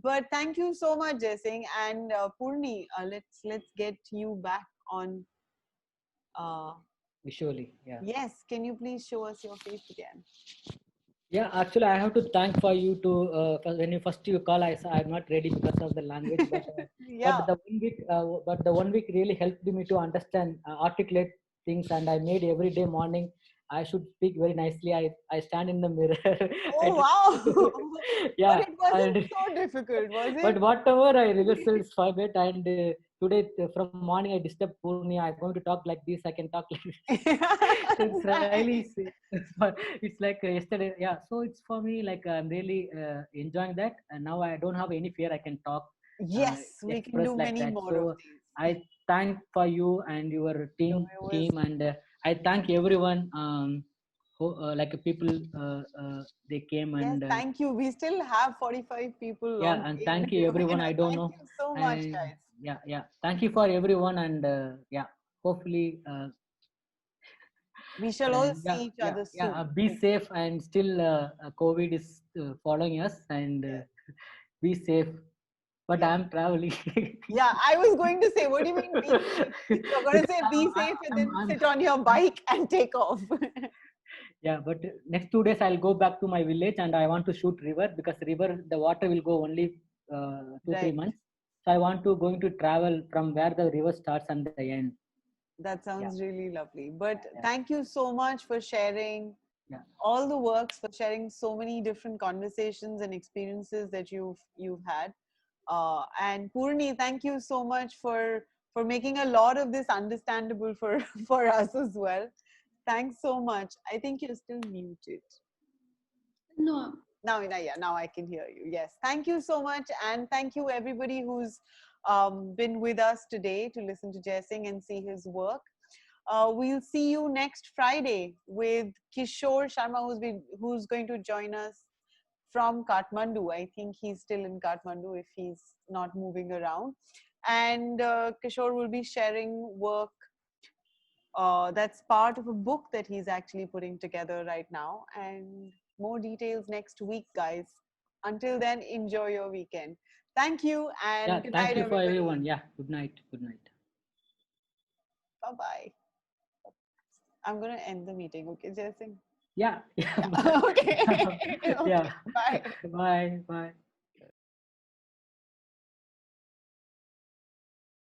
But thank you so much, Jaising. And Purni, let's get you back on. Uh, Visually, yeah. yes, can you please show us your face again? Yeah, actually, I have to thank for you to when you first you call. I'm not ready because of the language, but Yeah. but the 1 week really helped me to understand, articulate things, and I made every day morning. I should speak very nicely. I stand in the mirror. I Oh, do, wow. But yeah, it wasn't and so difficult, was but it? whatever I rehearsals forget, and today from morning I disturb Purni. I'm going to talk like this. I can talk like this. So it's really Nice. it's like yesterday. Yeah, so it's for me like I'm really enjoying that, and now I don't have any fear. I can talk, uh, Yes, we can express do like many that. more of So these. I thank for you and your No, team it was. team, and I thank everyone who like people they came Yes, and thank you. We still have 45 people yeah, logged and in. thank you everyone. I don't Thank know, you so much, and guys. yeah, thank you for everyone, and yeah, hopefully We shall all And see each other soon. be safe, and still COVID is following us, and Yes. be safe. But Yeah. I'm traveling. Yeah, I was going to say, what do you mean be safe? You're going to Because say be safe and then I'm sit on your bike and take off. yeah, but next 2 days I'll go back to my village, and I want to shoot river, because river the water will go only 2-3 Right. months. So I want to going to travel from where the river starts and the end. That Yeah, sounds really lovely. But yeah, thank you so much for sharing yeah. all the works, for sharing so many different conversations and experiences that you've had. And Purni, thank you so much for making a lot of this understandable for for us as well. Thanks so much. I think you're still muted. No, Now I can hear you. Yes, thank you so much, and thank you everybody who's been with us today to listen to Jai Singh and see his work. We'll see you next Friday with Kishore Sharma, who's going to join us from Kathmandu. I think he's still in Kathmandu if he's not moving around. And Kishore will be sharing work that's part of a book that he's actually putting together right now. And more details next week, guys. Until then, enjoy your weekend. Thank you Yeah, and good thank night, you for everybody. everyone. Yeah, good night. Good night. Bye bye. I'm going to end the meeting, okay, Jai Singh? Yeah, yeah, Yeah. Okay. yeah. Okay. Bye. Bye, bye.